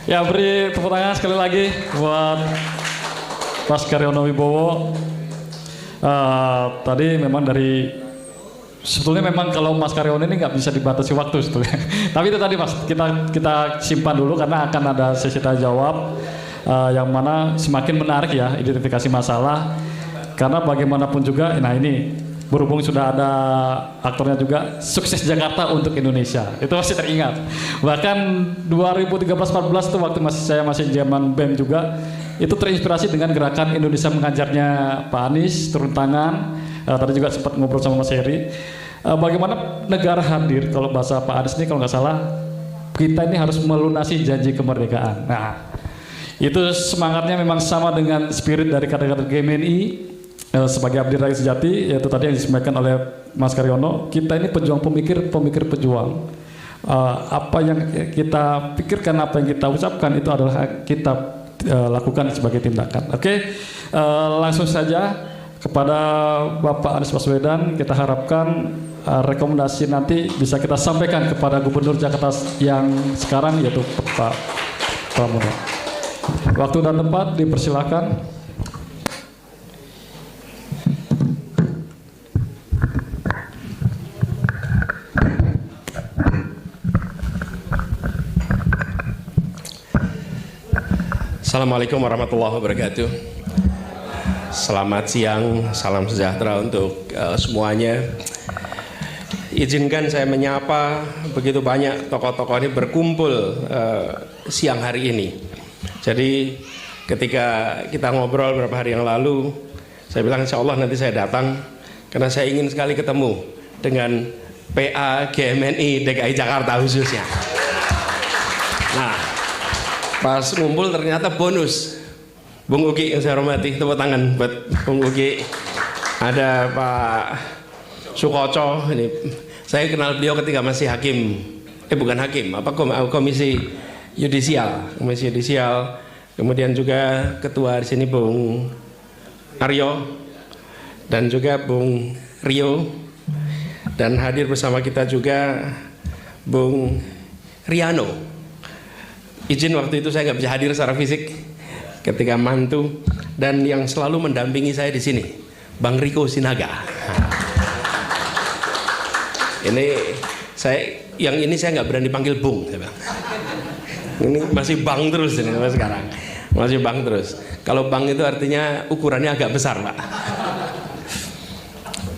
Ya, beri tepuk tangan sekali lagi buat Mas Karyono Wibowo. Tadi memang sebetulnya memang kalau Mas Karyono ini nggak bisa dibatasi waktu sebetulnya. Tapi itu tadi Mas, kita simpan dulu karena akan ada sesi tanya jawab yang mana semakin menarik ya, identifikasi masalah. Karena bagaimanapun juga, nah ini berhubung sudah ada aktornya juga, sukses Jakarta untuk Indonesia. Itu masih teringat. Bahkan 2013-14 itu waktu saya masih zaman BEM juga, itu terinspirasi dengan gerakan Indonesia Mengajarnya Pak Anies, turun tangan. Tadi juga sempat ngobrol sama Mas Heri. Bagaimana negara hadir, kalau bahasa Pak Anies ini kalau nggak salah, kita ini harus melunasi janji kemerdekaan. Nah, itu semangatnya memang sama dengan spirit dari kader-kader GMNI. Sebagai abdi rakyat sejati, yaitu tadi yang disampaikan oleh Mas Karyono, kita ini pejuang pemikir pejuang. Apa yang kita pikirkan, apa yang kita ucapkan itu adalah kita lakukan sebagai tindakan. Oke, langsung saja kepada Bapak Anies Baswedan, kita harapkan rekomendasi nanti bisa kita sampaikan kepada Gubernur Jakarta yang sekarang, yaitu Pak Pramono. Waktu dan tempat dipersilakan. Assalamualaikum warahmatullahi wabarakatuh. Selamat siang, salam sejahtera untuk semuanya. Izinkan saya menyapa begitu banyak tokoh-tokoh ini berkumpul siang hari ini. Jadi ketika kita ngobrol beberapa hari yang lalu, saya bilang insya Allah nanti saya datang karena saya ingin sekali ketemu dengan PA GMNI DKI Jakarta khususnya. Nah, pas ngumpul ternyata bonus. Bung Uki yang saya hormati, tepuk tangan buat Bung Uki. Ada Pak Sukoco, ini saya kenal beliau ketika masih hakim, bukan hakim, komisi yudisial, kemudian juga ketua di sini Bung Aryo dan juga Bung Rio, dan hadir bersama kita juga Bung Riano. Izin waktu itu saya nggak bisa hadir secara fisik ketika mantu, dan yang selalu mendampingi saya di sini Bang Riko Sinaga. Yang ini saya nggak berani panggil Bung, saya bilang. Ini masih Bang terus ini sekarang, masih Bang terus. Kalau Bang itu artinya ukurannya agak besar, Pak.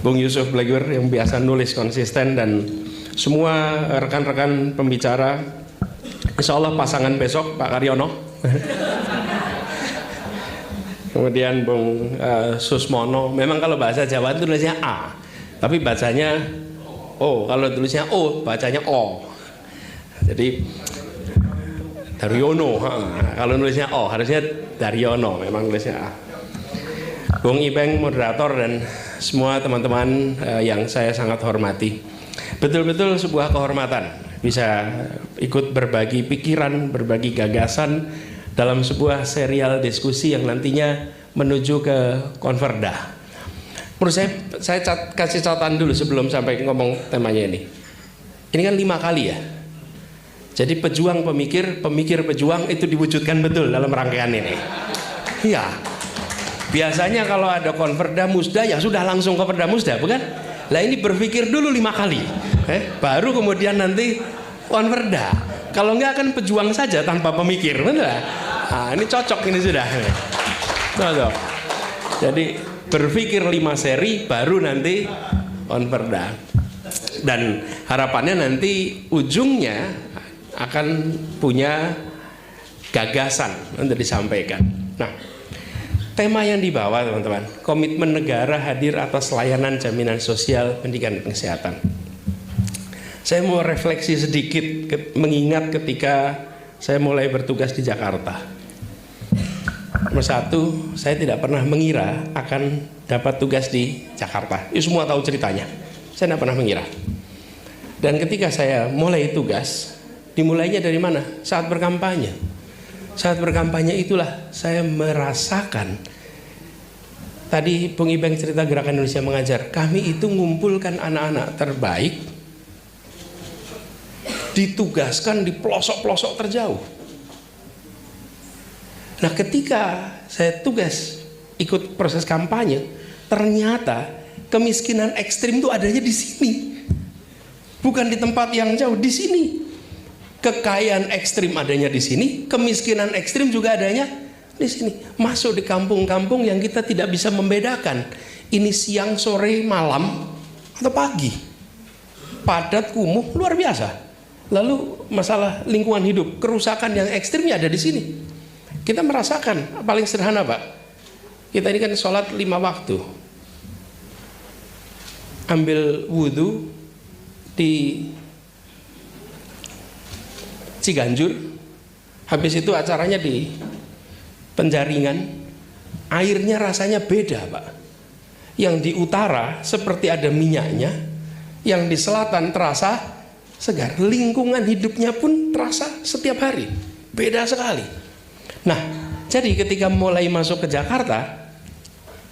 Bung Yusuf Blagur yang biasa nulis konsisten, dan semua rekan-rekan pembicara. Insya Allah pasangan besok Pak Karyono. Kemudian Bung Susmono. Memang kalau bahasa Jawa itu tulisnya A, tapi bacanya O. Kalau tulisnya O, bacanya O. Jadi Daryono. Kalau nulisnya O, harusnya Daryono. Memang tulisnya A. Bung Ibeng moderator dan semua teman-teman yang saya sangat hormati. Betul-betul sebuah kehormatan bisa ikut berbagi pikiran, berbagi gagasan dalam sebuah serial diskusi yang nantinya menuju ke Konverda. Menurut saya kasih catatan dulu sebelum sampai ngomong temanya ini. Ini kan 5 kali ya. Jadi pejuang pemikir, pemikir pejuang itu diwujudkan betul dalam rangkaian ini. Iya. Biasanya kalau ada Konverda Musda ya sudah langsung Konverda Musda, bukan? Lah ini berpikir dulu 5 kali. Baru kemudian nanti Konverda. Kalau enggak kan pejuang saja tanpa pemikir, benar? Nah, ini cocok ini sudah. Cocok. Jadi berpikir 5 seri baru nanti Konverda. Dan harapannya nanti ujungnya akan punya gagasan untuk disampaikan. Nah, tema yang dibawa teman-teman, komitmen negara hadir atas layanan jaminan sosial, pendidikan dan kesehatan. Saya mau refleksi sedikit mengingat ketika saya mulai bertugas di Jakarta. Nomor satu, saya tidak pernah mengira akan dapat tugas di Jakarta. Itu semua tahu ceritanya. Saya tidak pernah mengira. Dan ketika saya mulai tugas, dimulainya dari mana? Saat berkampanye. Saat berkampanye itulah saya merasakan. Tadi Bung Ibeng cerita Gerakan Indonesia Mengajar. Kami itu ngumpulkan anak-anak terbaik, ditugaskan di pelosok-pelosok terjauh. Nah, ketika saya tugas ikut proses kampanye, ternyata kemiskinan ekstrim itu adanya di sini. Bukan di tempat yang jauh, di sini. Kekayaan ekstrim adanya di sini, kemiskinan ekstrim juga adanya di sini. Masuk di kampung-kampung yang kita tidak bisa membedakan ini siang, sore, malam, atau pagi. Padat, kumuh, luar biasa. Lalu masalah lingkungan hidup, kerusakan yang ekstrimnya ada di sini. Kita merasakan, paling sederhana Pak, kita ini kan sholat 5 waktu. Ambil wudhu di Ciganjur, habis itu acaranya di Penjaringan, airnya rasanya beda Pak. Yang di utara seperti ada minyaknya, yang di selatan terasa segar. Lingkungan hidupnya pun terasa setiap hari, beda sekali. Nah, jadi ketika mulai masuk ke Jakarta,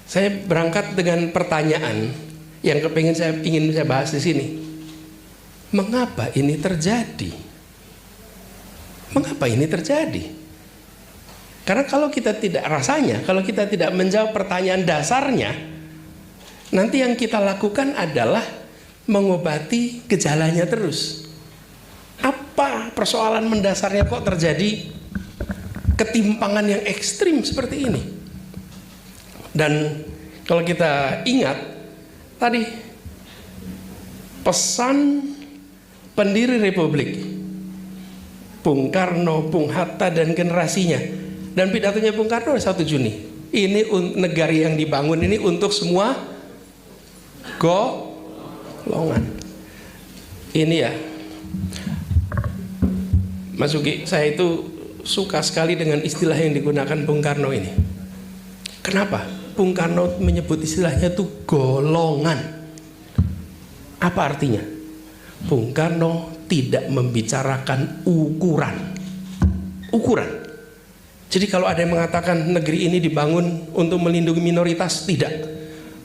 saya berangkat dengan pertanyaan yang ingin saya bahas di sini. Mengapa ini terjadi? Mengapa ini terjadi? Karena kalau kita tidak rasanya, kalau kita tidak menjawab pertanyaan dasarnya, nanti yang kita lakukan adalah mengobati gejalanya terus. Apa persoalan mendasarnya kok terjadi ketimpangan yang ekstrim seperti ini? Dan kalau kita ingat tadi pesan pendiri Republik Bung Karno, Bung Hatta dan generasinya, dan pidatonya Bung Karno 1 Juni. Ini negara yang dibangun ini untuk semua golongan. Ini ya, Mas Ugi, saya itu suka sekali dengan istilah yang digunakan Bung Karno ini. Kenapa? Bung Karno menyebut istilahnya itu golongan. Apa artinya? Bung Karno tidak membicarakan ukuran. Jadi kalau ada yang mengatakan negeri ini dibangun untuk melindungi minoritas, tidak.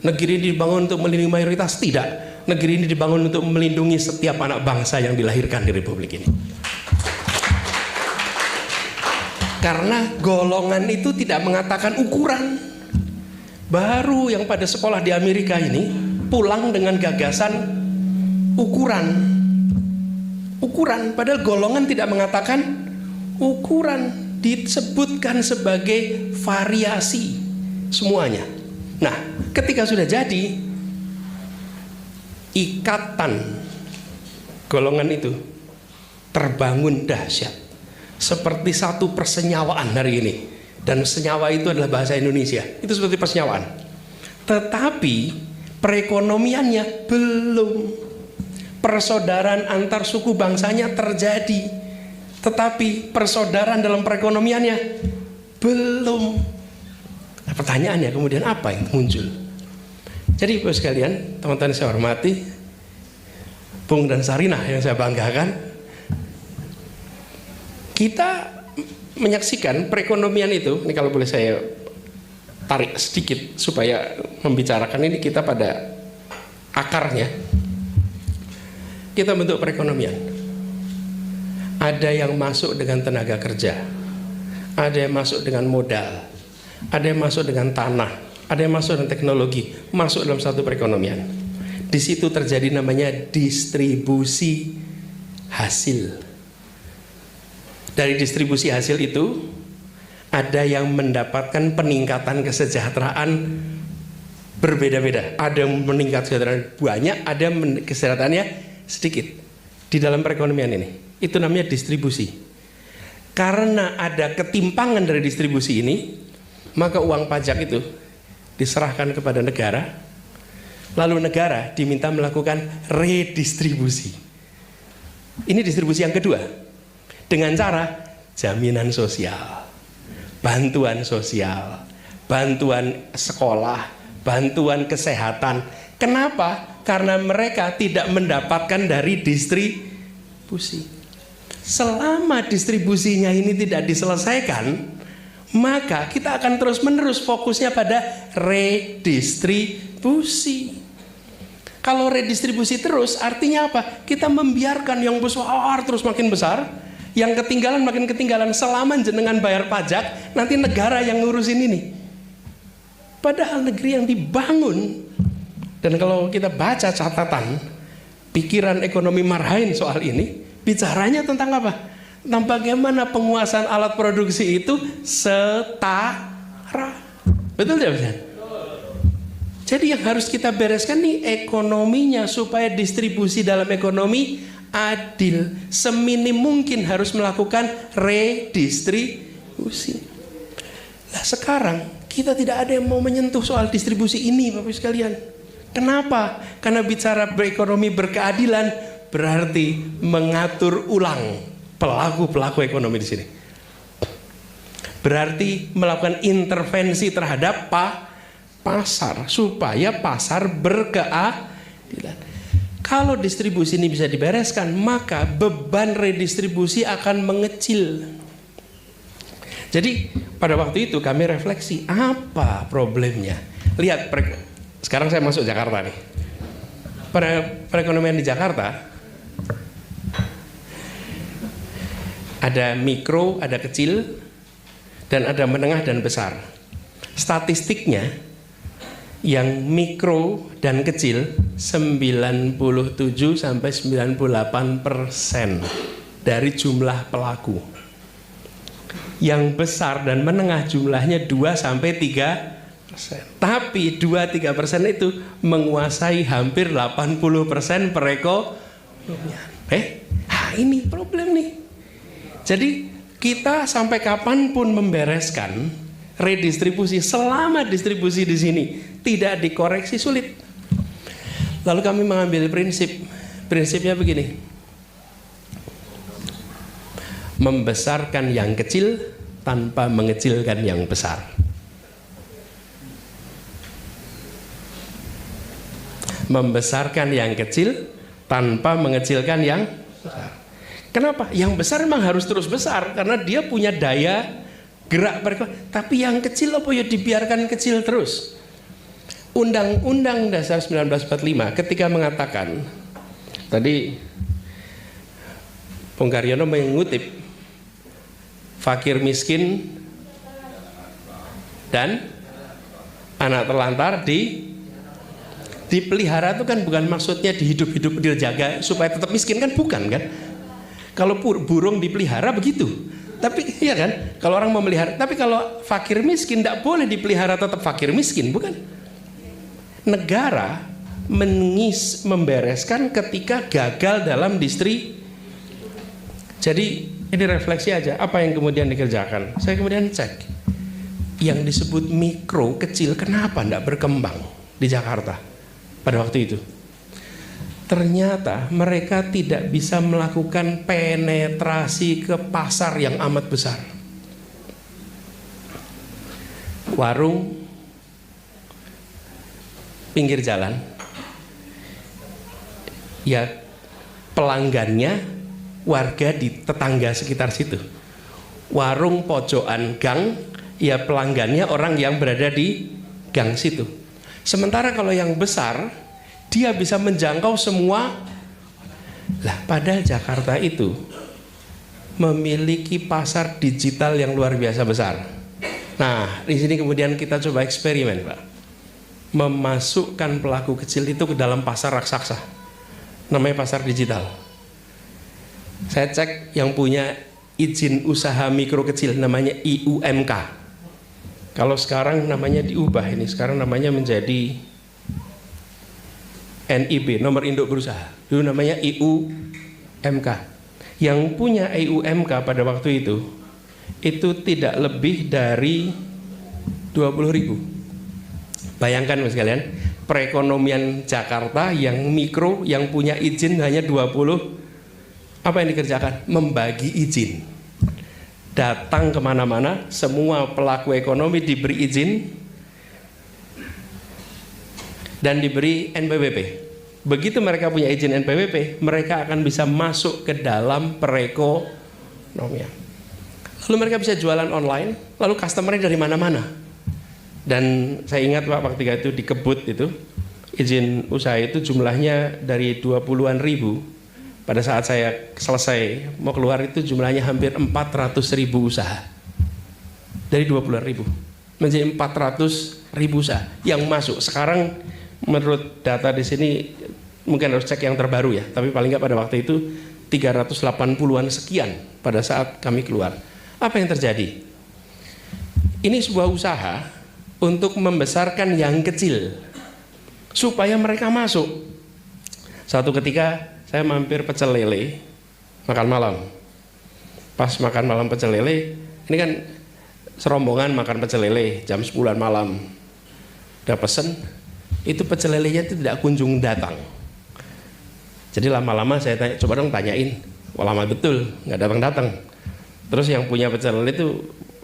Negeri ini dibangun untuk melindungi mayoritas, tidak. Negeri ini dibangun untuk melindungi setiap anak bangsa yang dilahirkan di Republik ini. Karena golongan itu tidak mengatakan ukuran. Baru yang pada sekolah di Amerika ini pulang dengan gagasan ukuran, padahal golongan tidak mengatakan ukuran, disebutkan sebagai variasi semuanya. Nah, ketika sudah jadi, ikatan golongan itu terbangun dahsyat seperti satu persenyawaan hari ini. Dan senyawa itu adalah bahasa Indonesia, itu seperti persenyawaan. Tetapi perekonomiannya belum. Persaudaraan antar suku bangsanya terjadi, tetapi persaudaraan dalam perekonomiannya belum. Nah, pertanyaannya kemudian apa yang muncul? Jadi Bapak sekalian, teman-teman saya hormati, Bung dan Sarinah yang saya banggakan, kita menyaksikan perekonomian itu. Ini kalau boleh saya tarik sedikit supaya membicarakan ini kita pada akarnya. Kita bentuk perekonomian. Ada yang masuk dengan tenaga kerja, ada yang masuk dengan modal, ada yang masuk dengan tanah, ada yang masuk dengan teknologi, masuk dalam satu perekonomian. Di situ terjadi namanya distribusi hasil. Dari distribusi hasil itu ada yang mendapatkan peningkatan kesejahteraan berbeda-beda. Ada yang meningkat kesejahteraan banyak, ada yang kesejahteraannya sedikit di dalam perekonomian ini. Itu namanya distribusi. Karena ada ketimpangan dari distribusi ini, maka uang pajak itu diserahkan kepada negara, lalu negara diminta melakukan redistribusi. Ini distribusi yang kedua, dengan cara jaminan sosial, bantuan sosial, bantuan sekolah, bantuan kesehatan. Kenapa? Karena mereka tidak mendapatkan dari distribusi. Selama distribusinya ini tidak diselesaikan, maka kita akan terus-menerus fokusnya pada redistribusi. Kalau redistribusi terus artinya apa? Kita membiarkan yang besar terus makin besar, Yang ketinggalan makin ketinggalan. Selama jenengan bayar pajak, nanti negara yang ngurusin ini. Padahal negeri yang dibangun. Dan kalau kita baca catatan pikiran ekonomi Marhain soal ini, bicaranya tentang apa? Tentang bagaimana penguasaan alat produksi itu setara. Betul tidak Ustaz? Jadi yang harus kita bereskan nih ekonominya, supaya distribusi dalam ekonomi adil. Seminim mungkin harus melakukan redistribusi. Nah sekarang kita tidak ada yang mau menyentuh soal distribusi ini Bapak sekalian. Kenapa? Karena bicara berekonomi berkeadilan berarti mengatur ulang pelaku-pelaku ekonomi di sini. Berarti melakukan intervensi terhadap pasar supaya pasar berkeadilan. Kalau distribusi ini bisa dibereskan, maka beban redistribusi akan mengecil. Jadi pada waktu itu kami refleksi, apa problemnya? Lihat, sekarang saya masuk Jakarta nih. Perekonomian di Jakarta ada mikro, ada kecil, dan ada menengah dan besar. Statistiknya yang mikro dan kecil 97 sampai 98% dari jumlah pelaku. Yang besar dan menengah jumlahnya 2 sampai 3%. Tapi 2-3% itu menguasai hampir 80% perekonomian. Ini problem nih. Jadi kita sampai kapanpun membereskan redistribusi, selama distribusi di sini tidak dikoreksi sulit. Lalu kami mengambil prinsipnya begini: membesarkan yang kecil tanpa mengecilkan yang besar. Membesarkan yang kecil tanpa mengecilkan yang besar. Kenapa? Yang besar memang harus terus besar karena dia punya daya gerak perekonomian. Tapi yang kecil apa ya dibiarkan kecil terus. Undang-Undang Dasar 1945 ketika mengatakan, tadi Bung Karyono mengutip, fakir miskin dan anak terlantar dipelihara, itu kan bukan maksudnya dihidup-hidup dijaga supaya tetap miskin, kan bukan kan? Kalau burung dipelihara begitu. Tapi iya kan, kalau orang memelihara. Tapi kalau fakir miskin tidak boleh dipelihara tetap fakir miskin, bukan? Negara membereskan ketika gagal dalam distri. Jadi ini refleksi aja apa yang kemudian dikerjakan. Saya kemudian cek yang disebut mikro kecil, kenapa tidak berkembang di Jakarta pada waktu itu. Ternyata mereka tidak bisa melakukan penetrasi ke pasar yang amat besar. Warung pinggir jalan, ya pelanggannya warga di tetangga sekitar situ. Warung pojokan gang, ya pelanggannya orang yang berada di gang situ. Sementara kalau yang besar, dia bisa menjangkau semua. Lah, padahal Jakarta itu memiliki pasar digital yang luar biasa besar. Nah, di sini kemudian kita coba eksperimen, Pak. Memasukkan pelaku kecil itu ke dalam pasar raksasa. Namanya pasar digital. Saya cek yang punya izin usaha mikro kecil, namanya IUMK. Kalau sekarang namanya diubah ini, sekarang namanya menjadi NIB, nomor induk berusaha. Dulu namanya IUMK. Yang punya IUMK pada waktu itu tidak lebih dari 20.000. Bayangkan Mas sekalian, perekonomian Jakarta yang mikro, yang punya izin hanya 20. Apa yang dikerjakan? Membagi izin. Datang kemana-mana, semua pelaku ekonomi diberi izin dan diberi NPWP. Begitu mereka punya izin NPWP, mereka akan bisa masuk ke dalam perekonomian. Lalu mereka bisa jualan online, lalu customernya dari mana-mana. Dan saya ingat Pak, waktu itu di Kebut itu, izin usaha itu jumlahnya dari 20-an ribu pada saat saya selesai mau keluar itu jumlahnya hampir 400.000 usaha. Dari 20.000 menjadi 400.000 usaha yang masuk. Sekarang menurut data di sini mungkin harus cek yang terbaru ya, tapi paling nggak pada waktu itu 380-an sekian pada saat kami keluar. Apa yang terjadi? Ini sebuah usaha untuk membesarkan yang kecil supaya mereka masuk. Suatu ketika saya mampir pecel lele makan malam. Pas makan malam pecel lele, ini kan serombongan makan pecel lele jam 10-an malam. Udah pesen, itu pecel lelenya itu tidak kunjung datang. Jadi lama-lama saya tanya, coba dong tanyain. Wah, lama betul, nggak datang-datang. Terus yang punya pecel lele itu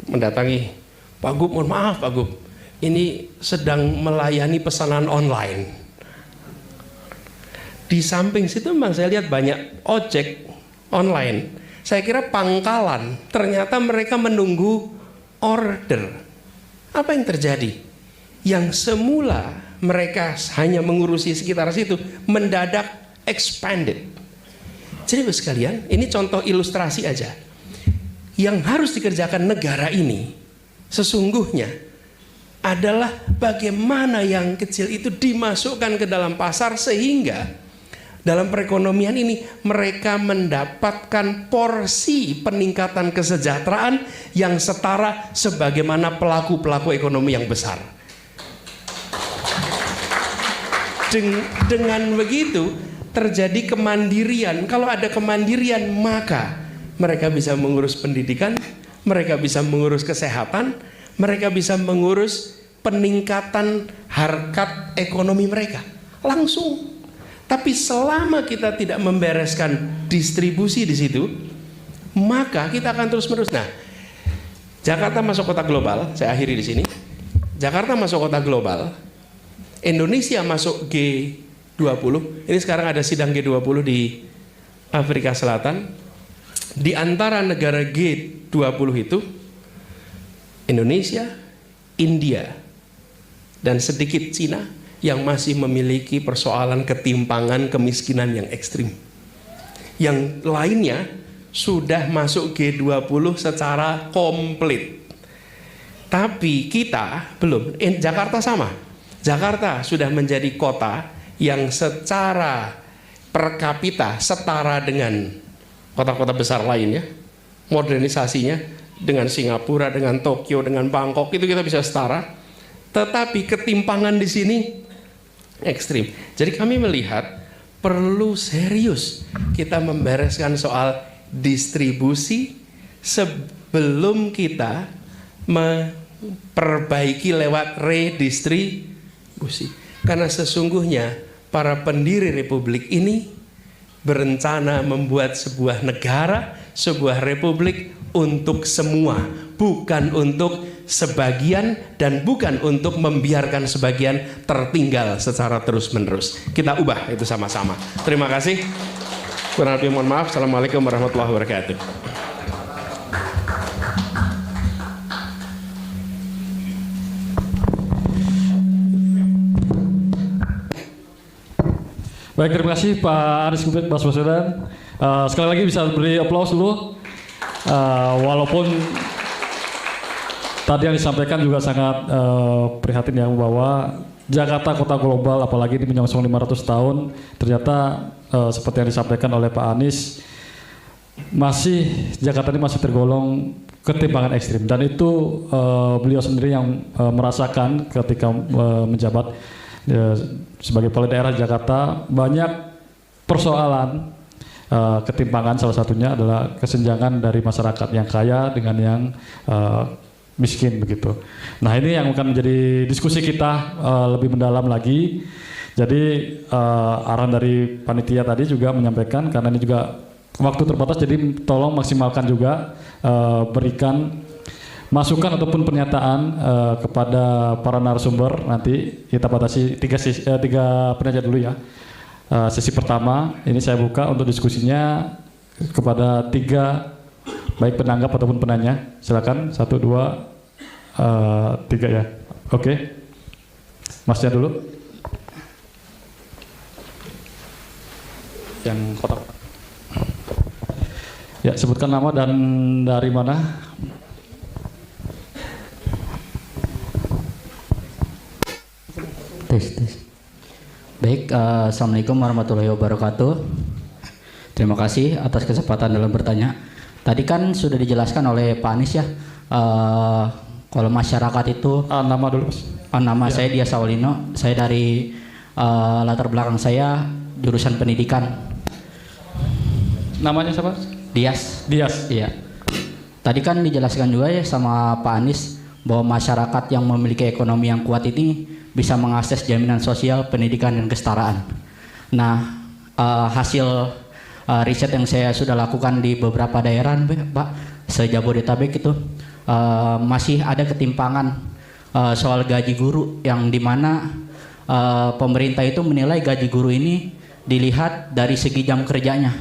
mendatangi, Pak Gub, mohon maaf Pak Gub, ini sedang melayani pesanan online. Di samping situ memang saya lihat banyak ojek online. Saya kira pangkalan, ternyata mereka menunggu order. Apa yang terjadi? Yang semula mereka hanya mengurusi sekitar situ, mendadak expanded. Jadi Bapak sekalian, ini contoh ilustrasi aja. Yang harus dikerjakan negara ini sesungguhnya adalah bagaimana yang kecil itu dimasukkan ke dalam pasar sehingga dalam perekonomian ini mereka mendapatkan porsi peningkatan kesejahteraan yang setara sebagaimana pelaku-pelaku ekonomi yang besar. Dengan begitu terjadi kemandirian. Kalau ada kemandirian, maka mereka bisa mengurus pendidikan, mereka bisa mengurus kesehatan, mereka bisa mengurus peningkatan harkat ekonomi mereka langsung. Tapi selama kita tidak membereskan distribusi di situ, maka kita akan terus menerus. Nah, Jakarta masuk kota global. Saya akhiri di sini. Jakarta masuk kota global. Indonesia masuk G20. Ini sekarang ada sidang G20 di Afrika Selatan. Di antara negara G20 itu, Indonesia, India, dan sedikit Cina yang masih memiliki persoalan ketimpangan kemiskinan yang ekstrim. Yang lainnya sudah masuk G20 secara komplit. Tapi kita belum. Jakarta sama. Jakarta sudah menjadi kota yang secara per kapita setara dengan kota-kota besar lainnya. Modernisasinya dengan Singapura, dengan Tokyo, dengan Bangkok itu kita bisa setara. Tetapi ketimpangan di sini ekstrim. Jadi kami melihat perlu serius kita membereskan soal distribusi sebelum kita memperbaiki lewat redistribusi. Karena sesungguhnya para pendiri republik ini berencana membuat sebuah negara, sebuah republik untuk semua, bukan untuk sebagian dan bukan untuk membiarkan sebagian tertinggal secara terus-menerus. Kita ubah itu sama-sama. Terima kasih. Kurang lebih mohon maaf. Assalamualaikum warahmatullahi wabarakatuh. Baik, terima kasih Pak Anies Baswedan. Sekali lagi bisa beri aplaus dulu. Walaupun tadi yang disampaikan juga sangat prihatin ya, bahwa Jakarta kota global, apalagi di menyongsong 500 tahun, ternyata seperti yang disampaikan oleh Pak Anies, Jakarta ini masih tergolong ketimpangan ekstrim, dan itu beliau sendiri yang merasakan ketika menjabat sebagai kepala daerah Jakarta. Banyak persoalan ketimpangan, salah satunya adalah kesenjangan dari masyarakat yang kaya dengan yang miskin begitu. Nah, ini yang akan menjadi diskusi kita lebih mendalam lagi. Jadi arahan dari panitia tadi juga menyampaikan, karena ini juga waktu terbatas, jadi tolong maksimalkan juga berikan masukan ataupun pernyataan kepada para narasumber. Nanti kita batasi tiga penanya dulu ya. Sesi pertama ini saya buka untuk diskusinya kepada 3 baik penanggap ataupun penanya. Silakan 1, 2, 3 ya. Oke. Masnya dulu. Yang kotak. Ya, sebutkan nama dan dari mana. Tes. Baik, Assalamualaikum warahmatullahi wabarakatuh. Terima kasih atas kesempatan dalam bertanya. Tadi kan sudah dijelaskan oleh Pak Anies ya, kalau masyarakat itu Nama dulu, Mas. nama Ya. saya Dias Awalino, saya dari latar belakang saya jurusan pendidikan. Namanya siapa? Dias. Dias. Iya. Tadi kan dijelaskan juga ya sama Pak Anies bahwa masyarakat yang memiliki ekonomi yang kuat ini bisa mengakses jaminan sosial, pendidikan, dan kesetaraan. Nah, hasil riset yang saya sudah lakukan di beberapa daerah, Pak, se-Jabodetabek itu masih ada ketimpangan soal gaji guru yang dimana pemerintah itu menilai gaji guru ini dilihat dari segi jam kerjanya,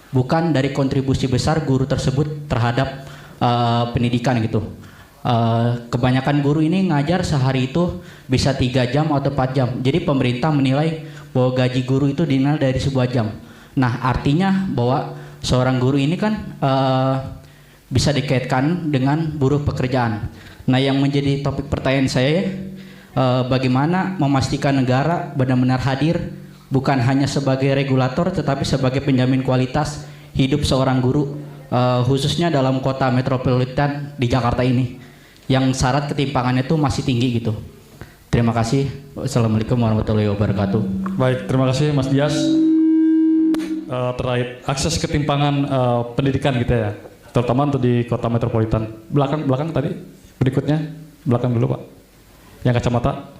bukan dari kontribusi besar guru tersebut terhadap pendidikan gitu. Kebanyakan guru ini ngajar sehari itu bisa 3 jam atau 4 jam. Jadi pemerintah menilai bahwa gaji guru itu dinilai dari sebuah jam. Nah, artinya bahwa seorang guru ini kan bisa dikaitkan dengan buruh pekerjaan. Nah, yang menjadi topik pertanyaan saya, bagaimana memastikan negara benar-benar hadir bukan hanya sebagai regulator tetapi sebagai penjamin kualitas hidup seorang guru, khususnya dalam kota metropolitan di Jakarta ini yang syarat ketimpangannya itu masih tinggi gitu. Terima kasih. Wassalamualaikum warahmatullahi wabarakatuh. Baik, terima kasih Mas Dias. Terkait akses ketimpangan pendidikan gitu ya, terutama untuk di kota metropolitan. Belakang tadi, berikutnya belakang dulu Pak. Yang kacamata.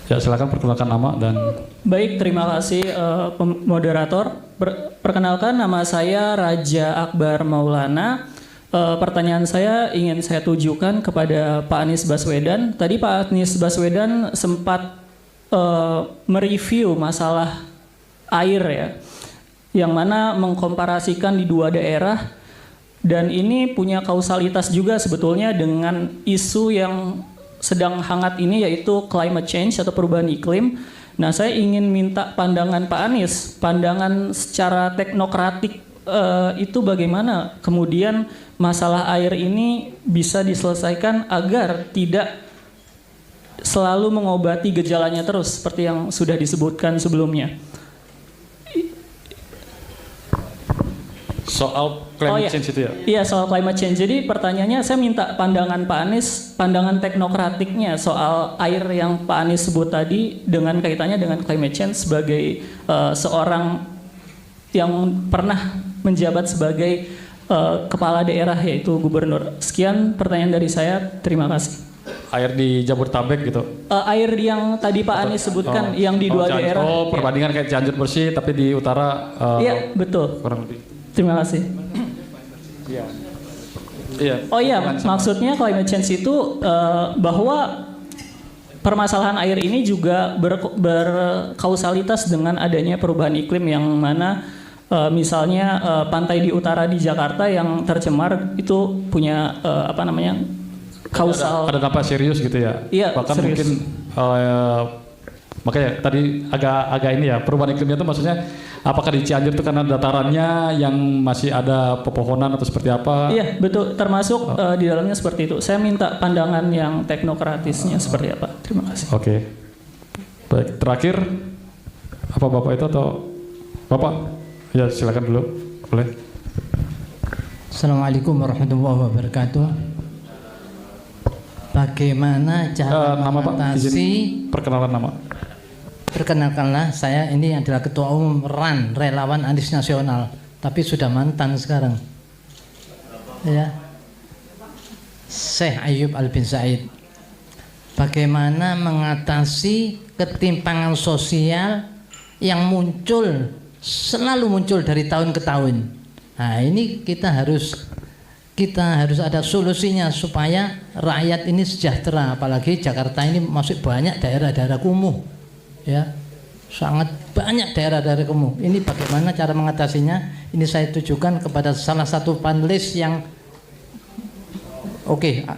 Ya, silakan perkenalkan nama dan. Baik, terima kasih moderator. Perkenalkan, nama saya Raja Akbar Maulana. Pertanyaan saya ingin saya tujukan kepada Pak Anies Baswedan. Tadi Pak Anies Baswedan sempat mereview masalah air ya, yang mana mengkomparasikan di 2 daerah, dan ini punya kausalitas juga sebetulnya dengan isu yang sedang hangat ini, yaitu climate change atau perubahan iklim. Nah, saya ingin minta pandangan Pak Anies, pandangan secara teknokratik itu bagaimana kemudian masalah air ini bisa diselesaikan agar tidak selalu mengobati gejalanya terus seperti yang sudah disebutkan sebelumnya. Soal climate change itu ya? Iya, soal climate change. Jadi pertanyaannya saya minta pandangan Pak Anies, pandangan teknokratiknya soal air yang Pak Anies sebut tadi dengan kaitannya dengan climate change sebagai seorang yang pernah menjabat sebagai kepala daerah yaitu gubernur. Sekian pertanyaan dari saya. Terima kasih. Air di Jabodetabek gitu? Air yang tadi Pak Anies sebutkan yang di 2 daerah. Oh, perbandingan kayak Cianjur bersih tapi di utara. Iya, betul. Kurang lebih. Terima kasih. Iya. Oh iya, maksudnya climate change itu bahwa permasalahan air ini juga berkausalitas dengan adanya perubahan iklim yang mana misalnya pantai di utara di Jakarta yang tercemar itu punya kausal. Ada dampak serius gitu ya? Iya, bahkan serius. mungkin makanya tadi agak ini ya, perubahan iklimnya itu maksudnya apakah di Cianjur itu karena datarannya yang masih ada pepohonan atau seperti apa? Iya, betul, termasuk di dalamnya seperti itu. Saya minta pandangan yang teknokratisnya seperti apa. Terima kasih. Oke. Baik, terakhir apa Bapak itu atau Bapak? Ya, silakan dulu. Boleh. Assalamualaikum warahmatullahi wabarakatuh. Bagaimana cara Nama Pak, mengatasi? izin perkenalan nama. Perkenalkanlah, saya ini adalah Ketua Umum RAN, Relawan Anies Nasional, tapi sudah mantan sekarang. Ya, Syekh Ayyub Al bin Said. Bagaimana mengatasi ketimpangan sosial yang selalu muncul dari tahun ke tahun. Nah, ini kita harus ada solusinya supaya rakyat ini sejahtera, apalagi Jakarta ini masih banyak daerah-daerah kumuh, ya, sangat banyak daerah-daerah kumuh. Ini bagaimana cara mengatasinya? Ini saya tujukan kepada salah satu panelis yang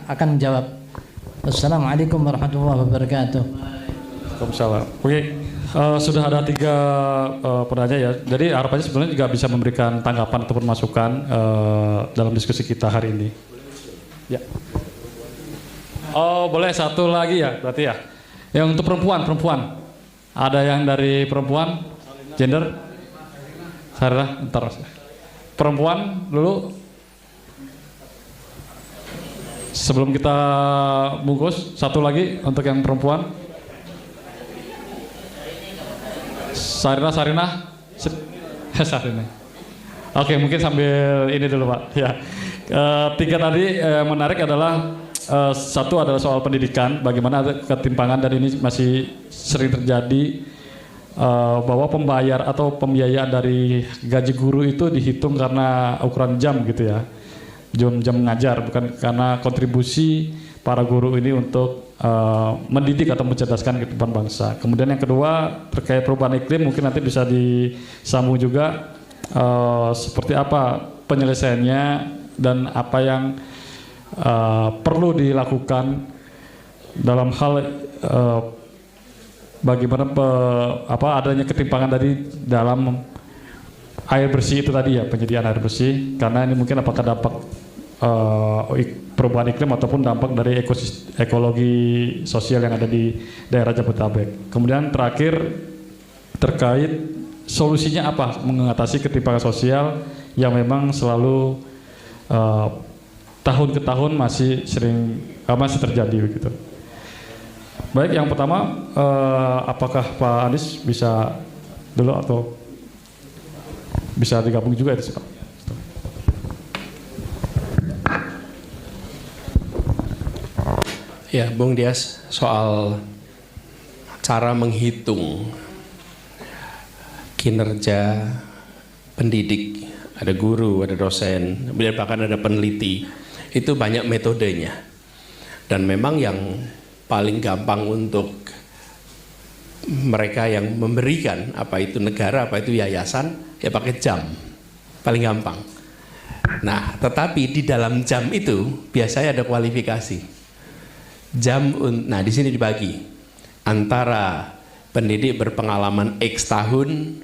akan menjawab. Wassalamualaikum warahmatullahi wabarakatuh. Waalaikumsalam. Oke. Sudah ada 3 penanya ya. Jadi harapannya sebenarnya juga bisa memberikan tanggapan ataupun masukan dalam diskusi kita hari ini. Ya. Oh boleh satu lagi ya berarti ya. Yang untuk perempuan. Ada yang dari perempuan, gender? Sarah, ntar. Perempuan dulu. Sebelum kita bungkus, satu lagi untuk yang perempuan. Sarina. Sarina. Oke, mungkin sambil ini dulu Pak. Ya, 3 tadi menarik adalah satu adalah soal pendidikan. Bagaimana ada ketimpangan dan ini masih sering terjadi bahwa pembayar atau pembiayaan dari gaji guru itu dihitung karena ukuran jam gitu ya. Jam mengajar, bukan karena kontribusi para guru ini untuk mendidik atau mencerdaskan kehidupan bangsa. Kemudian yang kedua terkait perubahan iklim, mungkin nanti bisa disambung juga seperti apa penyelesaiannya dan apa yang perlu dilakukan dalam hal bagaimana adanya ketimpangan dari dalam air bersih itu tadi ya, penyediaan air bersih, karena ini mungkin apakah dampak perubahan iklim ataupun dampak dari ekologi sosial yang ada di daerah Jabodetabek. Kemudian terakhir terkait solusinya apa mengatasi ketimpangan sosial yang memang selalu tahun ke tahun masih terjadi begitu. Baik, yang pertama apakah Pak Anies bisa dulu atau bisa digabung juga itu Pak? Ya, Bung Dias, soal cara menghitung kinerja pendidik, ada guru, ada dosen, kemudian bahkan ada peneliti, itu banyak metodenya. Dan memang yang paling gampang untuk mereka yang memberikan, apa itu negara, apa itu yayasan, ya pakai jam, paling gampang. Nah, tetapi di dalam jam itu biasanya ada kualifikasi. Nah di sini dibagi antara pendidik berpengalaman X tahun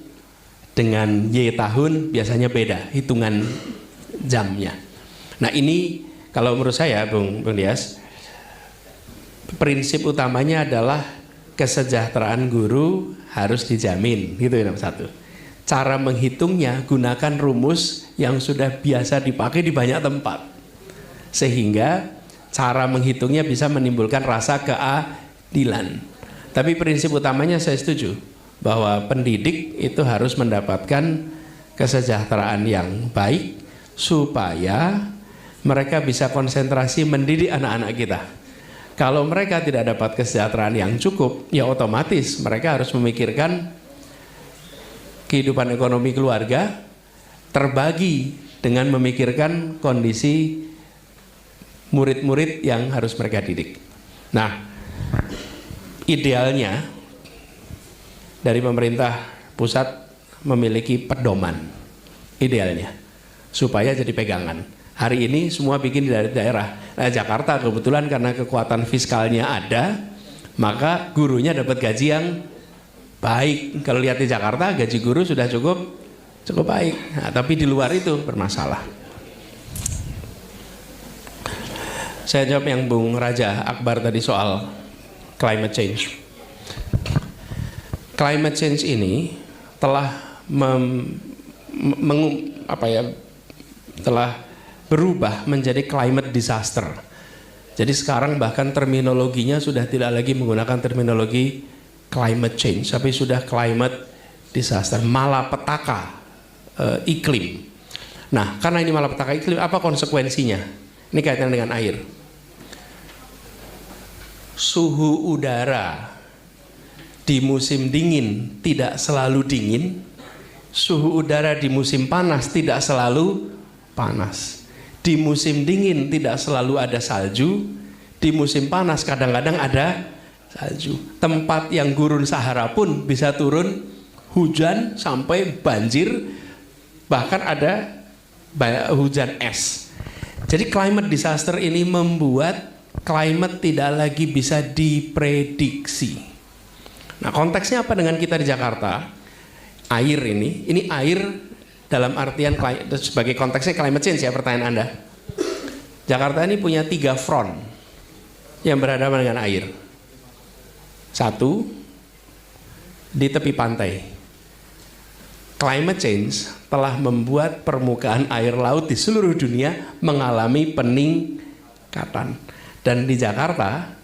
dengan Y tahun, biasanya beda hitungan jamnya. Nah ini kalau menurut saya Bung Dias, prinsip utamanya adalah kesejahteraan guru harus dijamin, gitu ya, nomor 1. Cara menghitungnya gunakan rumus yang sudah biasa dipakai di banyak tempat, sehingga cara menghitungnya bisa menimbulkan rasa keadilan. Tapi prinsip utamanya saya setuju bahwa pendidik itu harus mendapatkan kesejahteraan yang baik supaya mereka bisa konsentrasi mendidik anak-anak kita. Kalau mereka tidak dapat kesejahteraan yang cukup, ya otomatis mereka harus memikirkan kehidupan ekonomi keluarga terbagi dengan memikirkan kondisi murid-murid yang harus mereka didik. Nah, idealnya dari pemerintah pusat memiliki pedoman, idealnya, supaya jadi pegangan. Hari ini semua bikin dari daerah. Nah, Jakarta kebetulan karena kekuatan fiskalnya ada, maka gurunya dapat gaji yang baik. Kalau lihat di Jakarta, gaji guru sudah cukup baik. Nah, tapi di luar itu bermasalah. Saya jawab yang Bung Raja Akbar tadi soal climate change. Climate change ini telah telah berubah menjadi climate disaster. Jadi sekarang bahkan terminologinya sudah tidak lagi menggunakan terminologi climate change, tapi sudah climate disaster, malapetaka iklim. Nah, karena ini malapetaka iklim, apa konsekuensinya? Ini kaitan dengan air. Suhu udara di musim dingin tidak selalu dingin. Suhu udara di musim panas tidak selalu panas. Di musim dingin tidak selalu ada salju. Di musim panas kadang-kadang ada salju. Tempat yang gurun Sahara pun bisa turun hujan sampai banjir. Bahkan ada hujan es. Jadi climate disaster ini membuat climate tidak lagi bisa diprediksi. Nah, konteksnya apa dengan kita di Jakarta? Air ini air dalam artian sebagai konteksnya climate change ya, pertanyaan Anda. Jakarta ini punya 3 front yang berhadapan dengan air. 1, di tepi pantai. Climate change telah membuat permukaan air laut di seluruh dunia mengalami peningkatan. Dan di Jakarta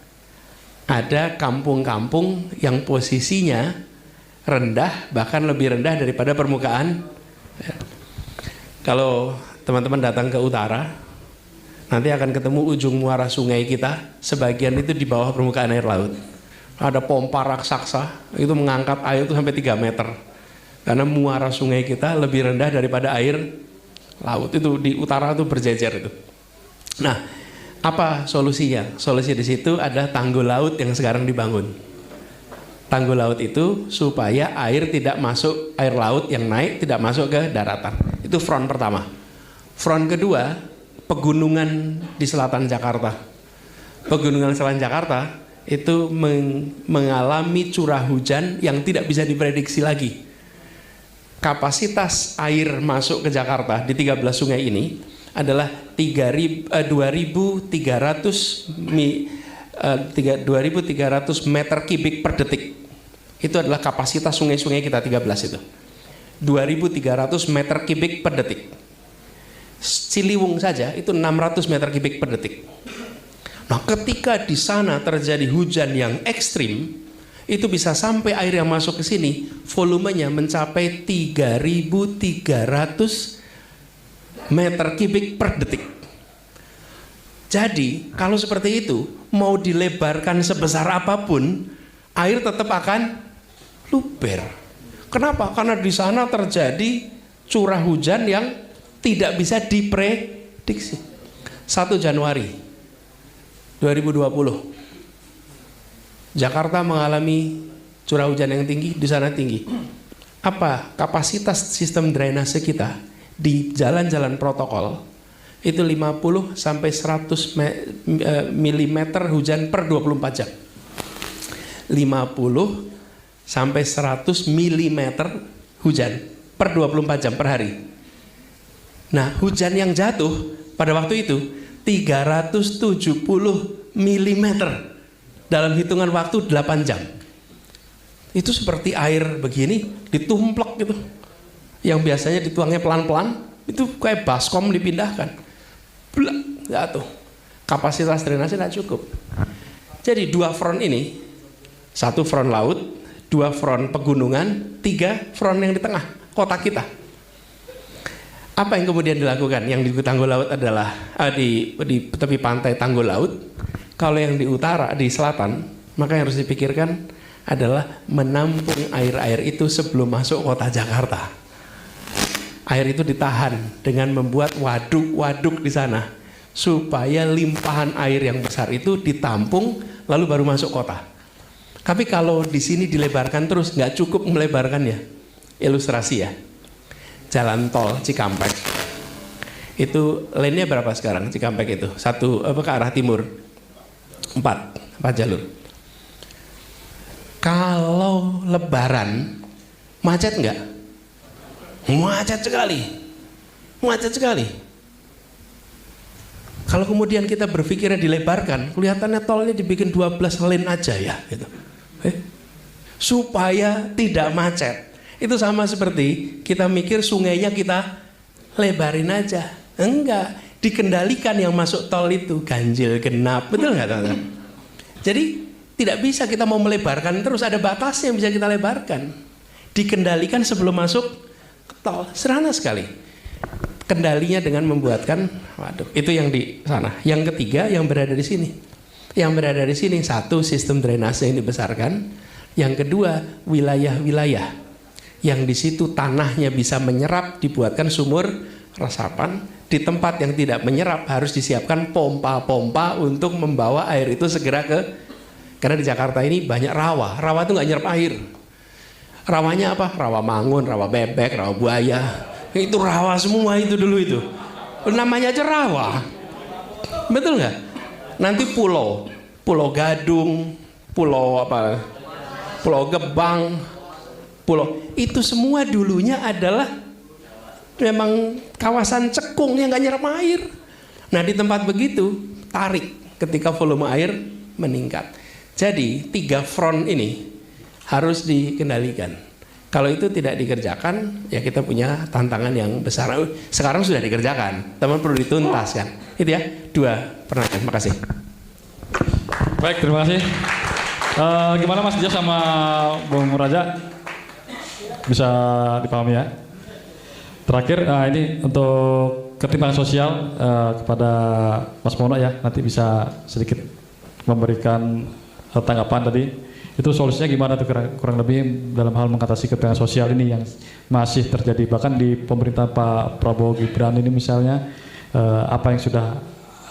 ada kampung-kampung yang posisinya rendah, bahkan lebih rendah daripada permukaan. Kalau teman-teman datang ke utara, nanti akan ketemu ujung muara sungai kita, sebagian itu di bawah permukaan air laut. Ada pompa raksasa, itu mengangkat air itu sampai 3 meter. Karena muara sungai kita lebih rendah daripada air laut. Itu di utara itu berjejer itu. Nah, apa solusinya? Solusi di situ ada tanggul laut yang sekarang dibangun. Tanggul laut itu supaya air tidak masuk, air laut yang naik tidak masuk ke daratan. Itu front pertama. Front kedua, pegunungan di selatan Jakarta. Pegunungan selatan Jakarta itu mengalami curah hujan yang tidak bisa diprediksi lagi. Kapasitas air masuk ke Jakarta di 13 sungai ini adalah 2.300 meter kubik per detik. Itu adalah kapasitas sungai-sungai kita 13 itu. 2.300 meter kubik per detik. Ciliwung saja itu 600 meter kubik per detik. Nah, ketika di sana terjadi hujan yang ekstrim, itu bisa sampai air yang masuk ke sini volumenya mencapai 3.300 meter kubik per detik. Jadi kalau seperti itu mau dilebarkan sebesar apapun, air tetap akan luber. Kenapa? Karena di sana terjadi curah hujan yang tidak bisa diprediksi. 1 Januari 2020 Jakarta mengalami curah hujan yang tinggi, di sana tinggi. Apa kapasitas sistem drainase kita di jalan-jalan protokol itu 50 sampai 100 mm hujan per 24 jam. 50 sampai 100 mm hujan per 24 jam per hari. Nah, hujan yang jatuh pada waktu itu 370 mm dalam hitungan waktu 8 jam. Itu seperti air begini ditumplek gitu. Yang biasanya dituangnya pelan-pelan, itu kayak baskom dipindahkan. Blak, jatuh. Kapasitas drainase tidak cukup. Jadi 2 front ini, 1 front laut, 2 front pegunungan, 3 front yang di tengah kota kita. Apa yang kemudian dilakukan? Yang di Tanggul Laut adalah di tepi pantai Tanggul Laut. Kalau yang di utara, di selatan, maka yang harus dipikirkan adalah menampung air-air itu sebelum masuk kota Jakarta. Air itu ditahan dengan membuat waduk-waduk di sana supaya limpahan air yang besar itu ditampung lalu baru masuk kota. Tapi kalau di sini dilebarkan terus, nggak cukup melebarkannya. Ilustrasi ya, jalan tol Cikampek itu lane-nya berapa sekarang Cikampek itu? Ke arah timur 4 jalur. Kalau lebaran macet nggak? Macet sekali. Kalau kemudian kita berpikirnya dilebarkan, kelihatannya tolnya dibikin 12 lane aja ya gitu. Supaya tidak macet. Itu sama seperti kita mikir sungainya kita lebarin aja. Enggak, dikendalikan yang masuk tol itu, ganjil genap, betul nggak teman-teman? Jadi tidak bisa kita mau melebarkan terus, ada batasnya yang bisa kita lebarkan. Dikendalikan sebelum masuk ke tol, sederhana sekali. Kendalinya dengan membuatkan waduk, itu yang di sana. Yang ketiga yang berada di sini. Yang berada di sini, 1 sistem drainase yang dibesarkan, yang kedua wilayah-wilayah yang di situ tanahnya bisa menyerap, dibuatkan sumur resapan. Di tempat yang tidak menyerap harus disiapkan pompa-pompa untuk membawa air itu segera karena di Jakarta ini banyak rawa. Rawa itu nggak nyerap air. Rawanya apa? Rawa mangun, rawa bebek, rawa buaya. Itu rawa semua itu dulu itu. Namanya aja rawa. Betul nggak? Nanti pulau Gadung, pulau apa? Pulau Gebang, itu semua dulunya adalah memang kawasan cekung yang nggak nyerap air. Nah di tempat begitu tarik ketika volume air meningkat. Jadi 3 front ini harus dikendalikan. Kalau itu tidak dikerjakan, ya kita punya tantangan yang besar. Sekarang sudah dikerjakan, teman perlu dituntaskan. Itu ya 2 pertanyaan. Makasih. Baik, terima kasih. Gimana Mas Dija sama Bung Raja? Bisa dipahami ya? Terakhir, ini untuk ketimpangan sosial kepada Mas Mono ya, nanti bisa sedikit memberikan tanggapan tadi. Itu solusinya gimana tuh kurang lebih dalam hal mengatasi ketimpangan sosial ini yang masih terjadi bahkan di pemerintahan Pak Prabowo Gibran ini misalnya, apa yang sudah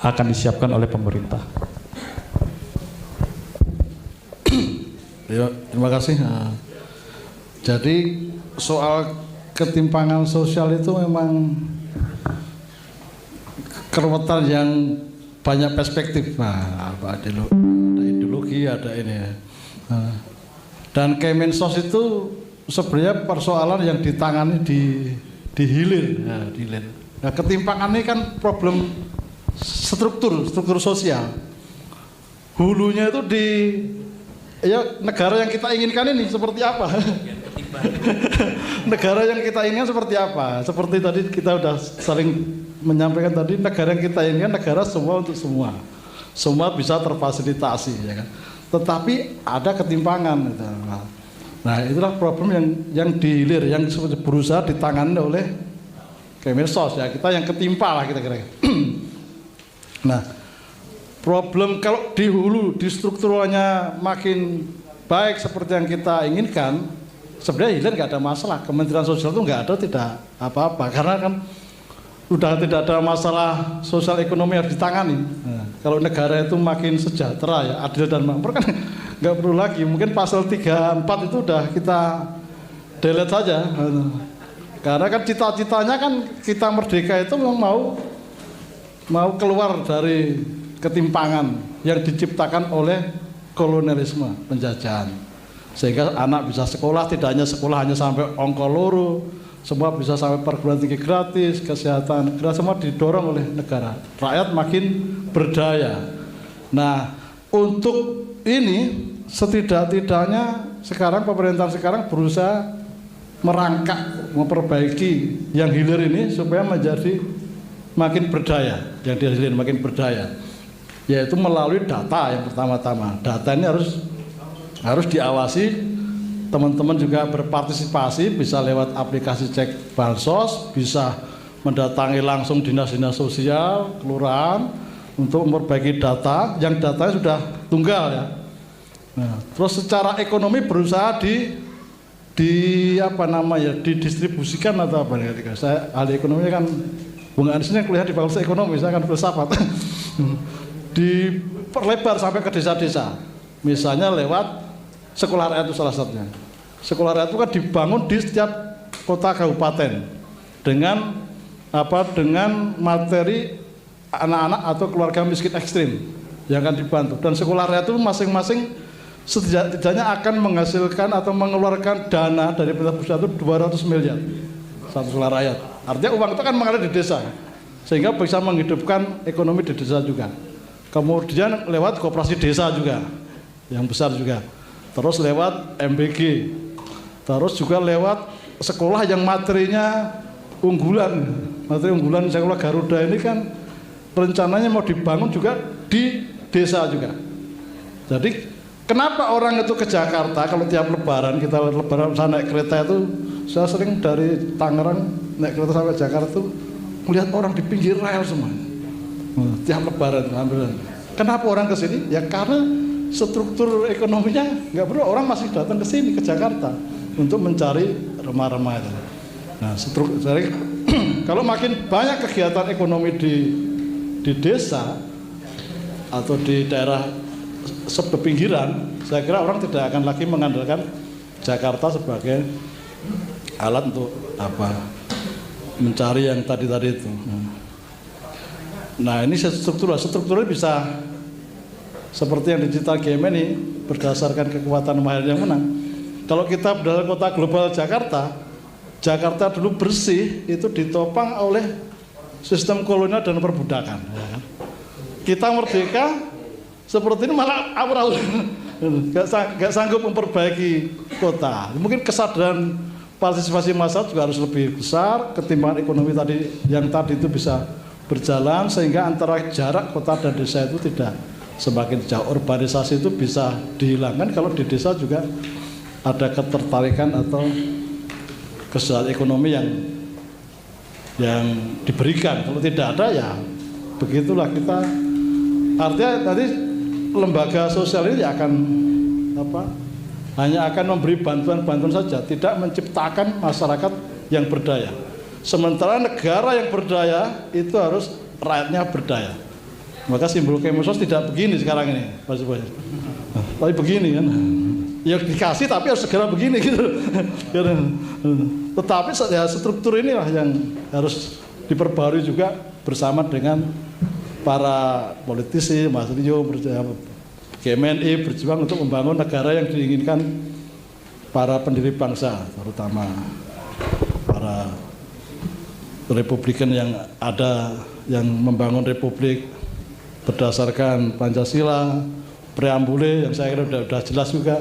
akan disiapkan oleh pemerintah? Ya, terima kasih. Jadi soal ketimpangan sosial itu memang keruwetan yang banyak perspektif. Nah, ada ideologi, ada ini. Dan Kemensos itu sebenarnya persoalan yang ditangani di hilir. Nah, ketimpangan ini kan problem struktur sosial. Hulunya itu di negara yang kita inginkan ini seperti apa? Negara yang kita inginkan seperti apa? Seperti tadi kita sudah saling menyampaikan tadi, negara yang kita inginkan negara semua untuk semua. Semua bisa terfasilitasi, ya kan? Tetapi ada ketimpangan. Gitu. Nah, itulah problem yang dihilir, yang berusaha ditangani oleh Kemensos ya. Kita yang ketimpa lah kira-kira. Nah, problem kalau di hulu, di strukturnya makin baik seperti yang kita inginkan, sebenarnya hilir nggak ada masalah. Kementerian Sosial itu nggak ada, tidak apa-apa. Karena kan udah tidak ada masalah sosial ekonomi harus ditangani. Nah, kalau negara itu makin sejahtera ya, adil dan makmur kan nggak perlu lagi. Mungkin pasal 34 itu udah kita delete saja. Karena kan cita-citanya kan kita merdeka itu memang mau keluar dari ketimpangan yang diciptakan oleh kolonialisme, penjajahan, sehingga anak bisa sekolah, tidak hanya sekolah hanya sampai ongko loro, semua bisa sampai perguruan tinggi gratis, kesehatan gratis, semua didorong oleh negara, rakyat makin berdaya. Nah, untuk ini setidak-tidaknya sekarang pemerintahan sekarang berusaha merangkak, memperbaiki yang hilir ini supaya menjadi makin berdaya, yang dihilir makin berdaya. Yaitu melalui data yang pertama-tama. Data ini harus diawasi, teman-teman juga berpartisipasi, bisa lewat aplikasi cek bansos, bisa mendatangi langsung dinas-dinas sosial, kelurahan untuk memperbaiki data, yang datanya sudah tunggal ya. Nah, terus secara ekonomi berusaha didistribusikan atau apa nih? Saya ahli ekonomi kan, Bung Anies ini kuliah di Fakultas Ekonomi, saya kan filsafat. Diperlebar sampai ke desa-desa, misalnya lewat sekolah rakyat itu salah satunya. Sekolah rakyat itu kan dibangun di setiap kota kabupaten dengan materi anak-anak atau keluarga miskin ekstrim yang akan dibantu, dan sekolah rakyat itu masing-masing setidaknya akan menghasilkan atau mengeluarkan dana dari pemerintah pusat itu 200 miliar satu sekolah rakyat. Artinya uang itu kan mengalir di desa sehingga bisa menghidupkan ekonomi di desa juga. Kemudian lewat koperasi desa juga yang besar juga, terus lewat MBG, terus juga lewat sekolah yang materinya unggulan. Materi unggulan sekolah Garuda ini kan rencananya mau dibangun juga di desa juga. Jadi kenapa orang itu ke Jakarta kalau tiap lebaran, kita lebaran saya naik kereta itu, saya sering dari Tangerang naik kereta sampai Jakarta itu melihat orang di pinggir rel semua. Tiap lebaran hampir. Kenapa orang ke sini? Ya karena struktur ekonominya nggak perlu, orang masih datang ke sini ke Jakarta untuk mencari remah-remah itu. Nah, jadi kalau makin banyak kegiatan ekonomi di desa atau di daerah sepinggiran, saya kira orang tidak akan lagi mengandalkan Jakarta sebagai alat untuk mencari yang tadi itu. Nah, ini strukturnya bisa seperti yang digital game ini berdasarkan kekuatan mahal yang menang. Kalau kita dalam kota global Jakarta, Jakarta dulu bersih itu ditopang oleh sistem kolonial dan perbudakan. Ya kan? Kita merdeka seperti ini malah awur-awur, nggak sanggup memperbaiki kota. Mungkin kesadaran partisipasi masyarakat juga harus lebih besar ketimbang ekonomi tadi yang tadi itu bisa berjalan sehingga antara jarak kota dan desa itu tidak semakin jauh. Urbanisasi itu bisa dihilangkan kalau di desa juga ada ketertarikan atau kesejahteraan ekonomi yang diberikan. Kalau tidak ada ya begitulah kita. Artinya tadi lembaga sosial ini akan hanya akan memberi bantuan-bantuan saja, tidak menciptakan masyarakat yang berdaya. Sementara negara yang berdaya itu harus rakyatnya berdaya. Maka simbol Kemensos tidak begini sekarang ini, Mas Boy. Tapi begini kan. Ya dikasih tapi harus segera begini gitu. Tetapi ya struktur inilah yang harus diperbarui juga bersama dengan para politisi, Mas Rio, GMNI berjuang untuk membangun negara yang diinginkan para pendiri bangsa, terutama para Republikan yang ada, yang membangun republik berdasarkan Pancasila, preambule yang saya kira sudah jelas juga,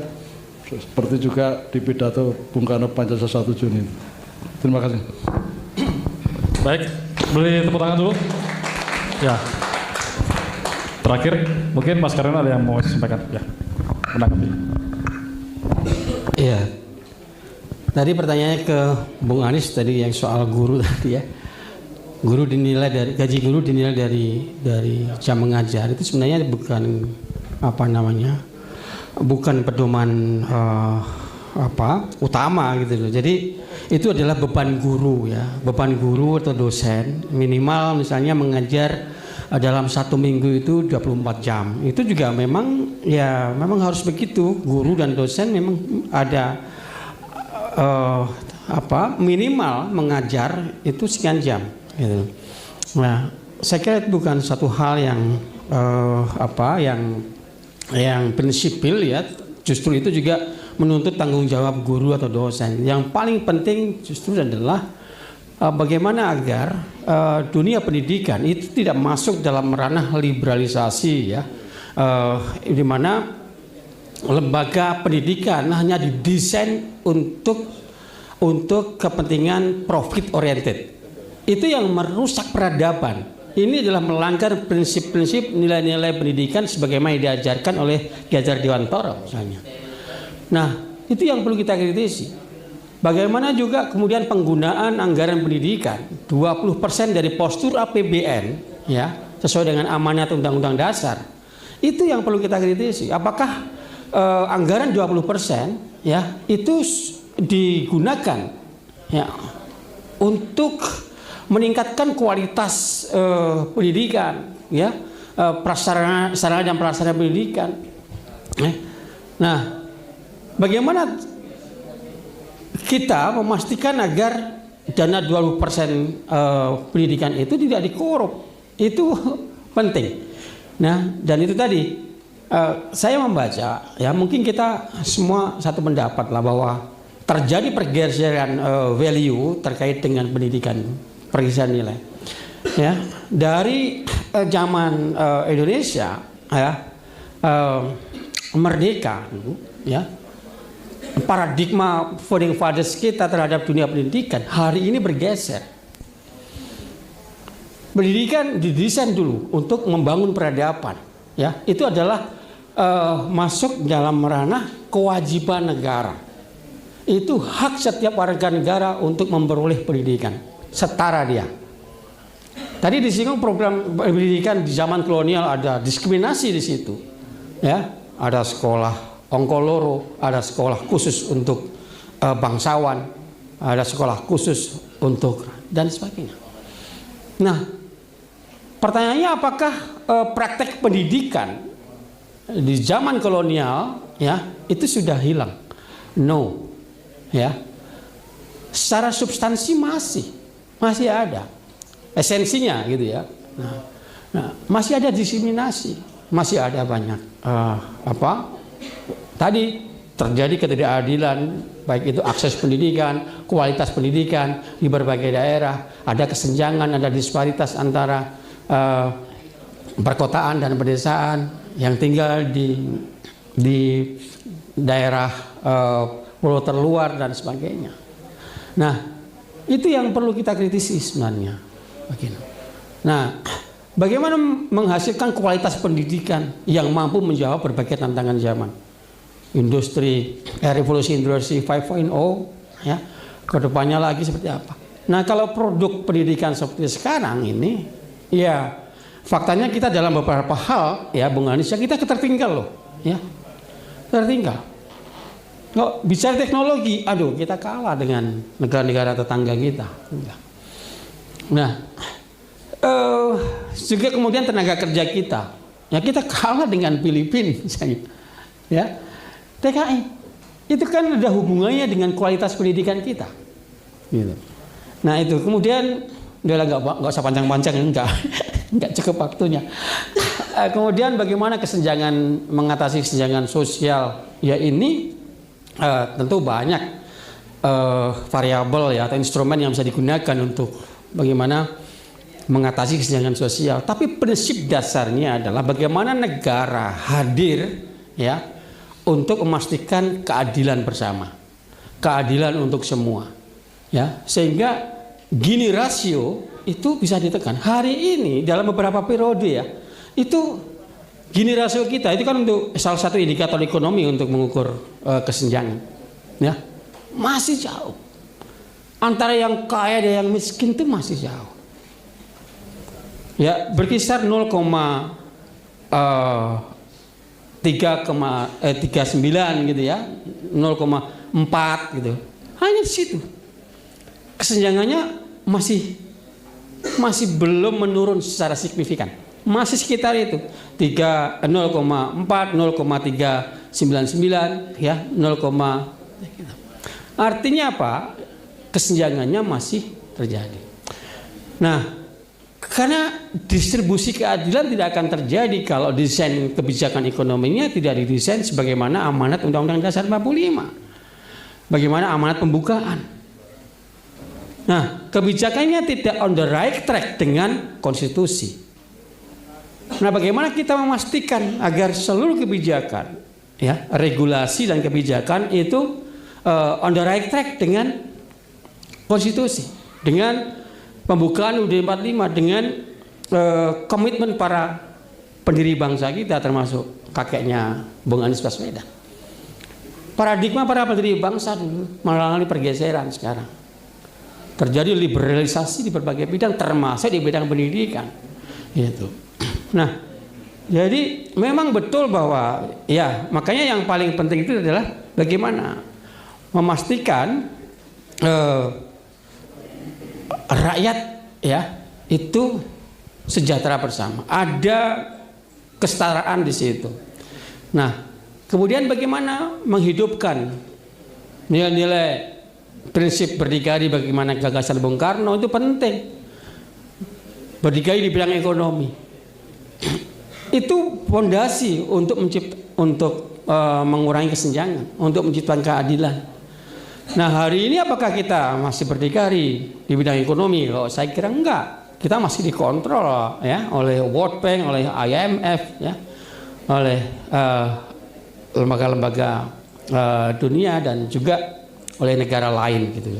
seperti juga di pidato Bung Karno Pancasila 1 Juni. Terima kasih. Baik, beri tepuk tangan dulu. Ya. Terakhir, mungkin Mas Karyono ada yang mau sampaikan? Ya, menanggapi. Iya. Tadi pertanyaannya ke Bung Anies tadi yang soal guru tadi ya. Guru dinilai dari gaji guru dinilai dari jam mengajar itu sebenarnya bukan bukan pedoman utama gitu loh. Jadi itu adalah beban guru ya, beban guru atau dosen minimal misalnya mengajar dalam 1 minggu itu 24 jam. Itu juga memang harus begitu. Guru dan dosen memang ada minimal mengajar itu sekian jam gitu. Nah, saya kira itu bukan satu hal yang prinsipil ya. Justru itu juga menuntut tanggung jawab guru atau dosen. Yang paling penting justru adalah bagaimana agar dunia pendidikan itu tidak masuk dalam ranah liberalisasi ya, di mana lembaga pendidikan hanya didesain untuk kepentingan profit oriented. Itu yang merusak peradaban. Ini adalah melanggar prinsip-prinsip nilai-nilai pendidikan sebagaimana diajarkan oleh Ki Hajar Dewantara misalnya. Nah, itu yang perlu kita kritisi. Bagaimana juga kemudian penggunaan anggaran pendidikan 20% dari postur APBN ya, sesuai dengan amanat Undang-Undang Dasar. Itu yang perlu kita kritisi. Apakah anggaran 20% ya itu digunakan ya untuk meningkatkan kualitas pendidikan ya, sarana dan prasarana pendidikan. Nah, bagaimana kita memastikan agar dana 20% pendidikan itu tidak dikorup? Itu penting. Nah, dan itu tadi saya membaca ya, mungkin kita semua satu pendapat lah bahwa terjadi pergeseran value terkait dengan pendidikan, pergeseran nilai ya dari zaman Indonesia ya, merdeka ya, paradigma founding fathers kita terhadap dunia pendidikan hari ini bergeser. Pendidikan didesain dulu untuk membangun peradaban ya, itu adalah masuk dalam ranah kewajiban negara. Itu hak setiap warga negara untuk memperoleh pendidikan setara dia. Tadi disinggung program pendidikan di zaman kolonial ada diskriminasi di situ. Ya, ada sekolah Ongkoloro, ada sekolah khusus untuk bangsawan, ada sekolah khusus untuk dan sebagainya. Nah, pertanyaannya apakah praktek pendidikan di zaman kolonial ya itu sudah hilang? No. Ya. Secara substansi masih ada esensinya gitu ya. Nah, masih ada diskriminasi, masih ada banyak tadi terjadi ketidakadilan, baik itu akses pendidikan, kualitas pendidikan di berbagai daerah, ada kesenjangan, ada disparitas antara perkotaan dan pedesaan yang tinggal di daerah pulau terluar dan sebagainya. Nah, itu yang perlu kita kritisi sebenarnya. Nah, bagaimana menghasilkan kualitas pendidikan yang mampu menjawab berbagai tantangan zaman? Revolusi industri 5.0 ya, kedepannya lagi seperti apa? Nah, kalau produk pendidikan seperti sekarang ini, ya faktanya kita dalam beberapa hal ya Bung Anies, ya kita tertinggal loh, ya tertinggal. Nggak bicara teknologi, aduh kita kalah dengan negara-negara tetangga kita. Nah, juga kemudian tenaga kerja kita, ya kita kalah dengan Filipina misalnya, ya. TKI itu kan ada hubungannya dengan kualitas pendidikan kita, gitu. Nah itu kemudian udah nggak usah panjang-panjang, nggak cukup waktunya. Kemudian bagaimana mengatasi kesenjangan sosial? Ya ini tentu banyak variabel ya atau instrumen yang bisa digunakan untuk bagaimana mengatasi kesenjangan sosial. Tapi prinsip dasarnya adalah bagaimana negara hadir ya untuk memastikan keadilan bersama, keadilan untuk semua, ya sehingga Gini rasio itu bisa ditekan. Hari ini dalam beberapa periode ya, itu Gini rasio kita itu kan untuk salah satu indikator ekonomi untuk mengukur kesenjangan, ya masih jauh antara yang kaya dan yang miskin itu masih jauh, ya berkisar 0,39 gitu ya, 0,4 gitu, hanya di situ kesenjangannya masih belum menurun secara signifikan, masih sekitar itu 0,4, 0,399 ya, 0, artinya apa? Kesenjangannya masih terjadi. Nah, karena distribusi keadilan tidak akan terjadi kalau desain kebijakan ekonominya tidak didesain sebagaimana amanat Undang-Undang Dasar 45. Bagaimana amanat pembukaan. Nah, kebijakannya tidak on the right track dengan konstitusi. Nah, bagaimana kita memastikan agar seluruh kebijakan, ya, regulasi dan kebijakan itu on the right track dengan konstitusi, dengan pembukaan UUD 45, dengan komitmen para pendiri bangsa kita termasuk kakeknya Bung Anies Baswedan. Paradigma para pendiri bangsa dulu mengalami pergeseran sekarang. Terjadi liberalisasi di berbagai bidang termasuk di bidang pendidikan. Gitu. Nah, jadi memang betul bahwa ya makanya yang paling penting itu adalah bagaimana memastikan rakyat ya itu sejahtera bersama, ada kesetaraan di situ. Nah, kemudian bagaimana menghidupkan nilai-nilai prinsip berdikari, bagaimana gagasan Bung Karno itu penting. Berdikari di bidang ekonomi itu fondasi untuk mengurangi kesenjangan, untuk menciptakan keadilan. Nah, hari ini apakah kita masih berdikari di bidang ekonomi? Oh, saya kira enggak. Kita masih dikontrol ya oleh World Bank, oleh IMF ya, oleh lembaga-lembaga dunia dan juga oleh negara lain gitu.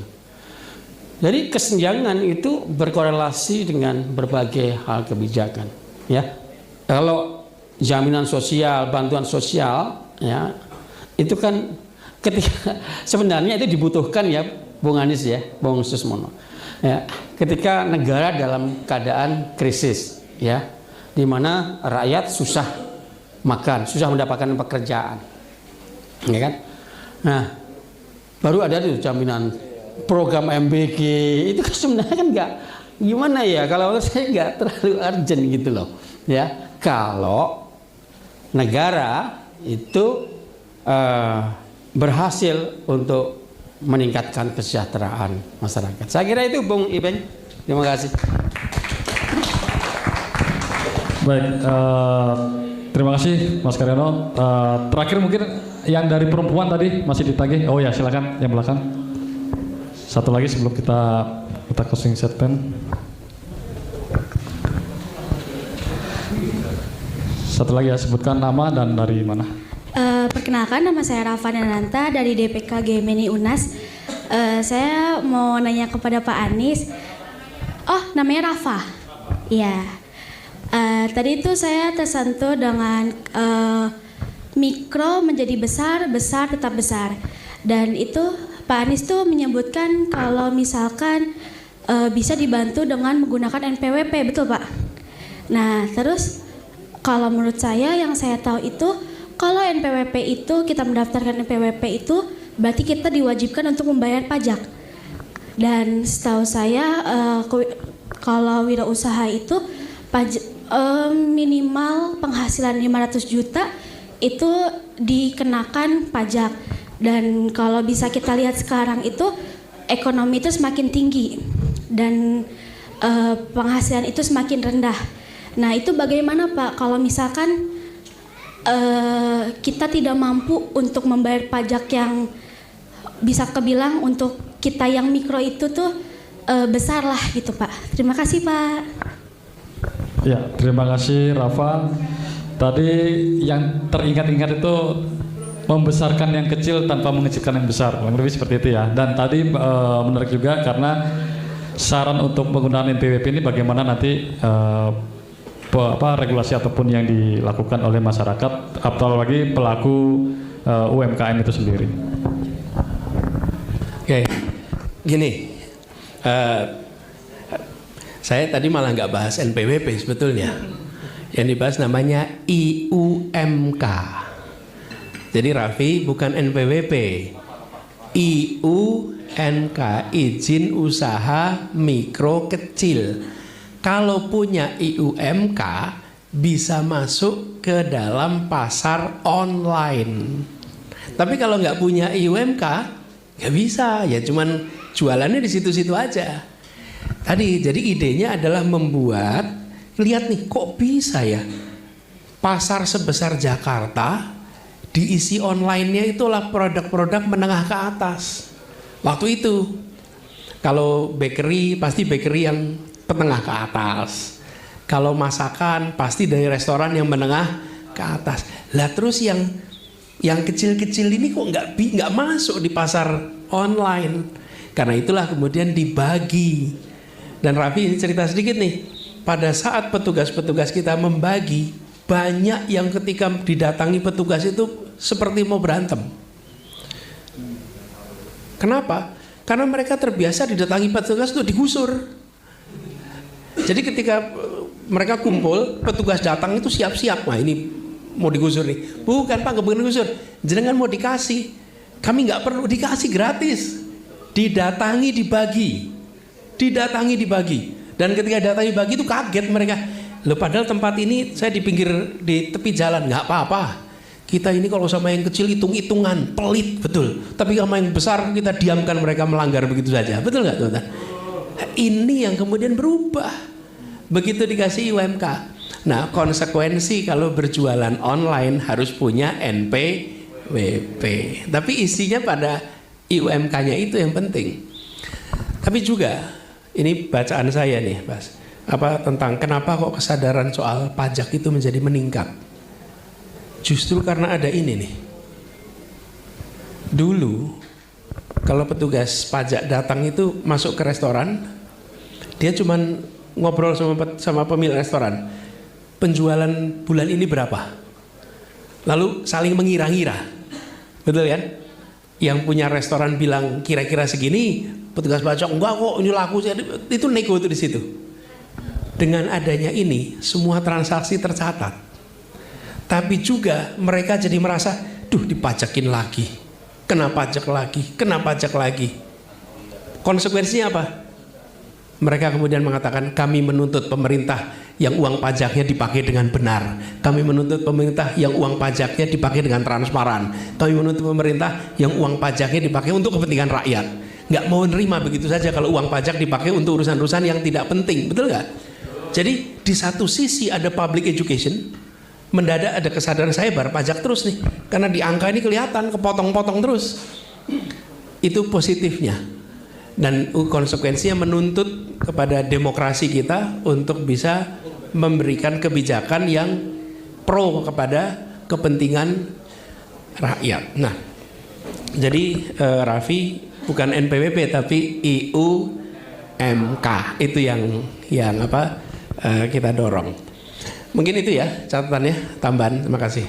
Jadi kesenjangan itu berkorelasi dengan berbagai hal kebijakan ya. Kalau jaminan sosial, bantuan sosial ya, itu kan ketika sebenarnya itu dibutuhkan ya Bung Anies ya, Bung Susmono. Ya, ketika negara dalam keadaan krisis ya, di mana rakyat susah makan, susah mendapatkan pekerjaan. Ya kan? Nah, baru ada tuh jaminan program MBG, itu kan sebenarnya kan nggak gimana ya, kalau menurut saya nggak terlalu urgent gitu loh ya, kalau negara itu berhasil untuk meningkatkan kesejahteraan masyarakat. Saya kira itu Bung Ibeng. Terima kasih. Baik, Terima kasih Mas Karyono. Terakhir mungkin yang dari perempuan tadi masih ditagih. Oh ya, silakan yang belakang. Satu lagi sebelum kita closing statement. Satu lagi ya, sebutkan nama dan dari mana. Perkenalkan, nama saya Rafa Dananta dari DPK Gemini UNAS. Saya mau nanya kepada Pak Anies. Oh, namanya Rafa. Iya. Tadi itu saya tersentuh dengan mikro menjadi besar, besar tetap besar. Dan itu Pak Anies tuh menyebutkan kalau misalkan bisa dibantu dengan menggunakan NPWP, betul Pak? Nah, terus kalau menurut saya yang saya tahu itu kalau NPWP itu kita mendaftarkan NPWP itu berarti kita diwajibkan untuk membayar pajak. Dan setahu saya kalau wirausaha itu minimal penghasilan 500 juta itu dikenakan pajak. Dan kalau bisa kita lihat sekarang itu ekonomi itu semakin tinggi dan penghasilan itu semakin rendah. Nah, itu bagaimana Pak kalau misalkan kita tidak mampu untuk membayar pajak yang bisa kebilang untuk kita yang mikro itu tuh besar lah gitu Pak. Terima kasih Pak. Ya, terima kasih Rafa. Tadi yang teringat-ingat itu membesarkan yang kecil tanpa mengecilkan yang besar, kurang lebih seperti itu ya. Dan tadi menarik juga karena saran untuk penggunaan NPWP ini bagaimana nanti regulasi ataupun yang dilakukan oleh masyarakat, apalagi pelaku UMKM itu sendiri. Oke, gini, saya tadi malah nggak bahas NPWP sebetulnya. Yang dibahas namanya IUMK. Jadi Raffi bukan NPWP, IUNK, izin usaha mikro kecil. Kalau punya IUMK bisa masuk ke dalam pasar online. Tapi kalau nggak punya IUMK nggak bisa, ya cuman jualannya di situ-situ aja. Tadi jadi idenya adalah membuat, lihat nih kok bisa ya pasar sebesar Jakarta diisi online-nya itulah produk-produk menengah ke atas. Waktu itu kalau bakery pasti bakery yang menengah ke atas. Kalau masakan pasti dari restoran yang menengah ke atas. Lah terus yang kecil-kecil ini kok nggak masuk di pasar online. Karena itulah kemudian dibagi. Dan Raffi ini cerita sedikit nih. Pada saat petugas-petugas kita membagi, banyak yang ketika didatangi petugas itu seperti mau berantem. Kenapa? Karena mereka terbiasa didatangi petugas itu digusur. Jadi ketika mereka kumpul, petugas datang itu siap-siap. Wah ini mau digusur nih. Bukan Pak, bukan digusur. Jenengan mau dikasih. Kami nggak perlu dikasih, gratis. Didatangi dibagi. Didatangi dibagi. Dan ketika datangi bagi itu kaget mereka. Loh padahal tempat ini saya di tepi jalan, nggak apa-apa. Kita ini kalau sama yang kecil hitung-hitungan, pelit betul. Tapi sama yang besar kita diamkan mereka melanggar begitu saja. Betul nggak teman-teman? Ini yang kemudian berubah. Begitu dikasih UMK. Nah konsekuensi kalau berjualan online harus punya NPWP. Tapi isinya pada IUMK-nya itu yang penting. Tapi juga ini bacaan saya nih, Mas. Tentang kenapa kok kesadaran soal pajak itu menjadi meningkat. Justru karena ada ini nih. Dulu kalau petugas pajak datang itu masuk ke restoran, dia cuman ngobrol sama pemilik restoran. Penjualan bulan ini berapa? Lalu saling mengira-ngira. Betul kan? Yang punya restoran bilang kira-kira segini, petugas pajak enggak kok ini laku, itu nego itu di situ. Dengan adanya ini, semua transaksi tercatat. Tapi juga mereka jadi merasa, duh dipajakin lagi, kena pajak lagi, kena pajak lagi. Konsekuensinya apa? Mereka kemudian mengatakan, kami menuntut pemerintah yang uang pajaknya dipakai dengan benar. Kami menuntut pemerintah yang uang pajaknya dipakai dengan transparan. Kami menuntut pemerintah yang uang pajaknya dipakai untuk kepentingan rakyat. Nggak mau nerima begitu saja kalau uang pajak dipakai untuk urusan-urusan yang tidak penting, betul nggak? Jadi di satu sisi ada public education, mendadak ada kesadaran saya bayar pajak terus nih, karena di angka ini kelihatan kepotong-potong terus. Itu positifnya, dan konsekuensinya menuntut kepada demokrasi kita untuk bisa memberikan kebijakan yang pro kepada kepentingan rakyat. Nah, jadi Raffi bukan NPWP tapi IUMK, itu yang apa kita dorong. Mungkin itu ya catatannya, tambahan. Terima kasih.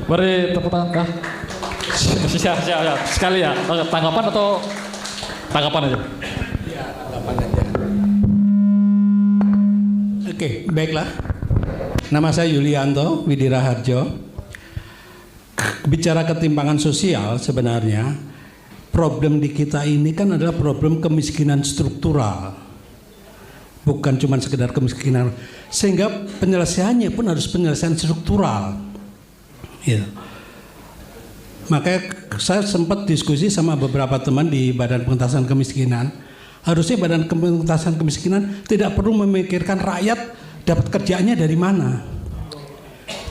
Beri tepuk tangan. Siap. Sekali ya, tanggapan atau tanggapan aja? Ya, tanggapan aja. Oke, baiklah. Nama saya Yulianto Widira Harjo. Bicara ketimpangan sosial, sebenarnya problem di kita ini kan adalah problem kemiskinan struktural, bukan cuma sekedar kemiskinan, sehingga penyelesaiannya pun harus penyelesaian struktural. Ya. Makanya saya sempat diskusi sama beberapa teman di Badan Pengentasan Kemiskinan. Harusnya Badan Pengentasan Kemiskinan tidak perlu memikirkan rakyat dapat kerjaannya dari mana,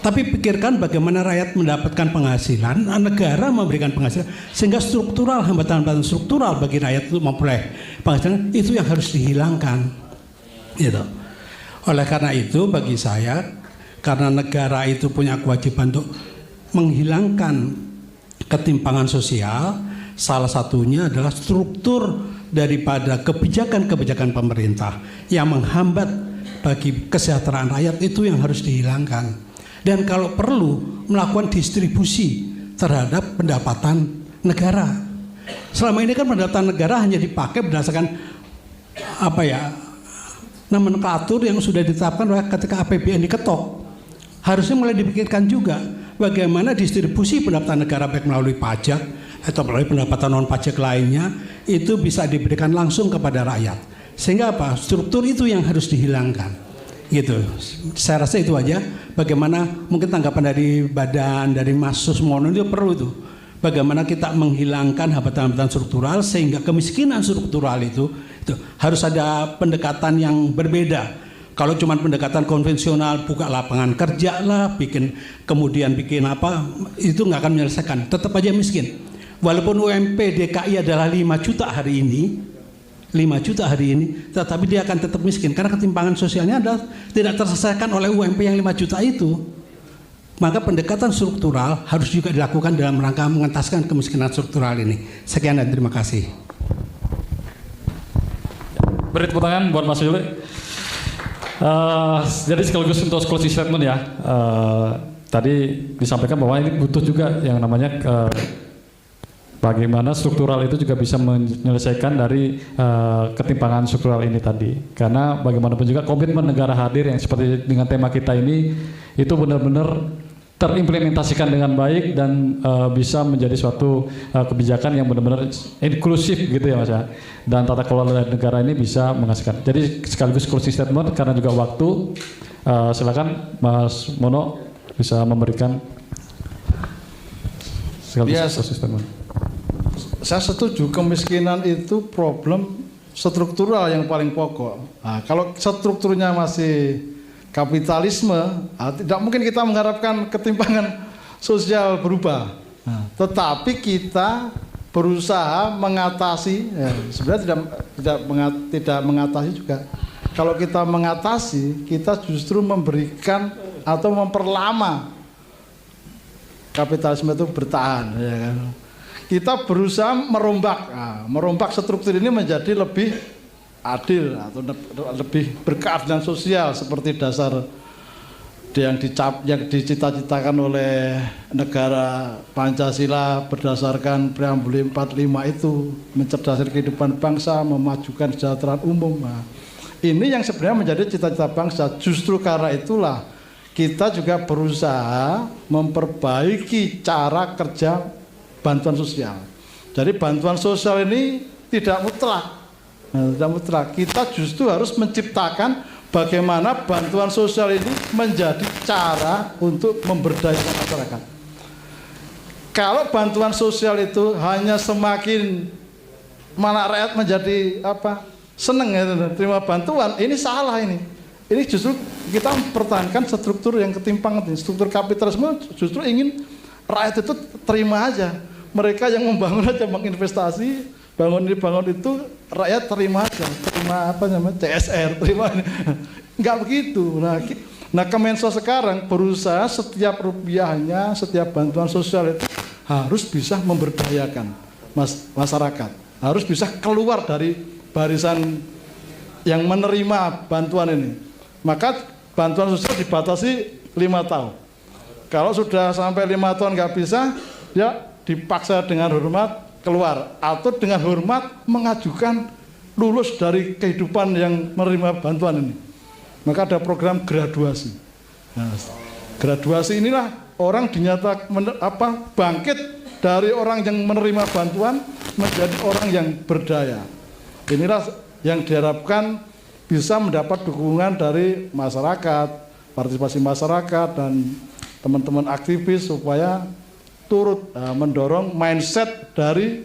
tapi pikirkan bagaimana rakyat mendapatkan penghasilan, negara memberikan penghasilan, sehingga struktural, hambatan-hambatan struktural bagi rakyat itu memperoleh penghasilan, itu yang harus dihilangkan. Gitu. Oleh karena itu bagi saya, karena negara itu punya kewajiban untuk menghilangkan ketimpangan sosial, salah satunya adalah struktur daripada kebijakan-kebijakan pemerintah yang menghambat bagi kesejahteraan rakyat, itu yang harus dihilangkan. Dan kalau perlu melakukan distribusi terhadap pendapatan negara. Selama ini kan pendapatan negara hanya dipakai berdasarkan nomenklatur yang sudah ditetapkan ketika APBN diketok. Harusnya mulai dipikirkan juga bagaimana distribusi pendapatan negara baik melalui pajak atau melalui pendapatan non pajak lainnya itu bisa diberikan langsung kepada rakyat. Sehingga apa? Struktur itu yang harus dihilangkan. Gitu. Saya rasa itu aja. Bagaimana mungkin tanggapan dari Badan, dari Mas Susmono itu perlu itu. Bagaimana kita menghilangkan hambatan-hambatan struktural sehingga kemiskinan struktural itu harus ada pendekatan yang berbeda. Kalau cuma pendekatan konvensional, buka lapangan kerja lah, kemudian bikin apa, itu nggak akan menyelesaikan. Tetap aja miskin. Walaupun UMP DKI adalah 5 juta hari ini, tetapi dia akan tetap miskin karena ketimpangan sosialnya adalah tidak terselesaikan oleh UMP yang 5 juta itu. Maka pendekatan struktural harus juga dilakukan dalam rangka mengentaskan kemiskinan struktural ini. Sekian dan terima kasih. Beri tepuk tangan buat Mas Yuli. Jadi sekaligus untuk closing statement ya. Tadi disampaikan bahwa ini butuh juga yang namanya bagaimana struktural itu juga bisa menyelesaikan dari ketimpangan struktural ini tadi. Karena bagaimanapun juga komitmen negara hadir yang seperti dengan tema kita ini itu benar-benar terimplementasikan dengan baik dan bisa menjadi suatu kebijakan yang benar-benar inklusif gitu ya Mas ya. Dan tata kelola negara ini bisa menghasilkan. Jadi sekaligus closing statement karena juga waktu, silakan Mas Mono bisa memberikan sekaligus closing statement. Saya setuju, kemiskinan itu problem struktural yang paling pokok. Nah, kalau strukturnya masih kapitalisme, tidak mungkin kita mengharapkan ketimpangan sosial berubah. Tetapi kita berusaha mengatasi, sebenarnya tidak mengatasi juga. Kalau kita mengatasi, kita justru memberikan atau memperlama kapitalisme itu bertahan. Ya kan? Kita berusaha merombak struktur ini menjadi lebih adil atau lebih berkeadilan sosial seperti dasar yang dicita-citakan oleh negara Pancasila berdasarkan preambul 45 itu, mencerdaskan kehidupan bangsa, memajukan kesejahteraan umum. Nah, ini yang sebenarnya menjadi cita-cita bangsa. Justru karena itulah kita juga berusaha memperbaiki cara kerja bantuan sosial. Jadi bantuan sosial ini tidak mutlak. Tidak mutlak. Kita justru harus menciptakan bagaimana bantuan sosial ini menjadi cara untuk memberdayakan masyarakat. Kalau bantuan sosial itu hanya semakin mana rakyat menjadi seneng ya, terima bantuan, ini salah ini. Ini justru kita mempertahankan struktur yang ketimpangan ini. Struktur kapitalisme justru ingin rakyat itu terima aja. Mereka yang membangun aja, menginvestasi, bangun itu rakyat terima aja, terima apa namanya CSR, terima ini. Enggak begitu. Nah Kemensos sekarang berusaha setiap rupiahnya, setiap bantuan sosial itu harus bisa memberdayakan masyarakat, harus bisa keluar dari barisan yang menerima bantuan ini. Maka bantuan sosial dibatasi 5 tahun. Kalau sudah sampai 5 tahun nggak bisa, ya dipaksa dengan hormat keluar, atau dengan hormat mengajukan lulus dari kehidupan yang menerima bantuan ini. Maka ada program graduasi. Nah, graduasi inilah orang dinyatakan bangkit dari orang yang menerima bantuan menjadi orang yang berdaya. Inilah yang diharapkan bisa mendapat dukungan dari masyarakat, partisipasi masyarakat dan teman-teman aktivis supaya turut mendorong mindset dari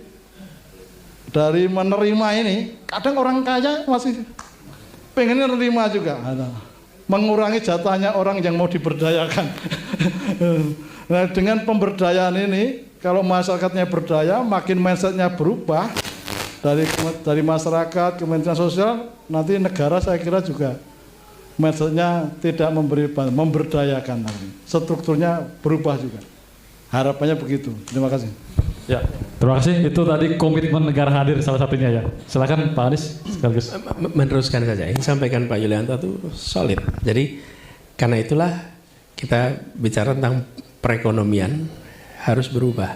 menerima ini. Kadang orang kaya masih pengennya menerima juga, mengurangi jatahnya orang yang mau diberdayakan. Nah, dengan pemberdayaan ini, kalau masyarakatnya berdaya, makin mindsetnya berubah dari masyarakat, Kementerian Sosial, nanti negara saya kira juga mindsetnya tidak memberdayakan, strukturnya berubah juga. Harapannya begitu. Terima kasih. Ya, terima kasih. Itu tadi komitmen negara hadir salah satunya ya. Silakan Pak Anies sekaligus. Meneruskan saja. Yang disampaikan Pak Yulianto itu solid. Jadi karena itulah kita bicara tentang perekonomian harus berubah.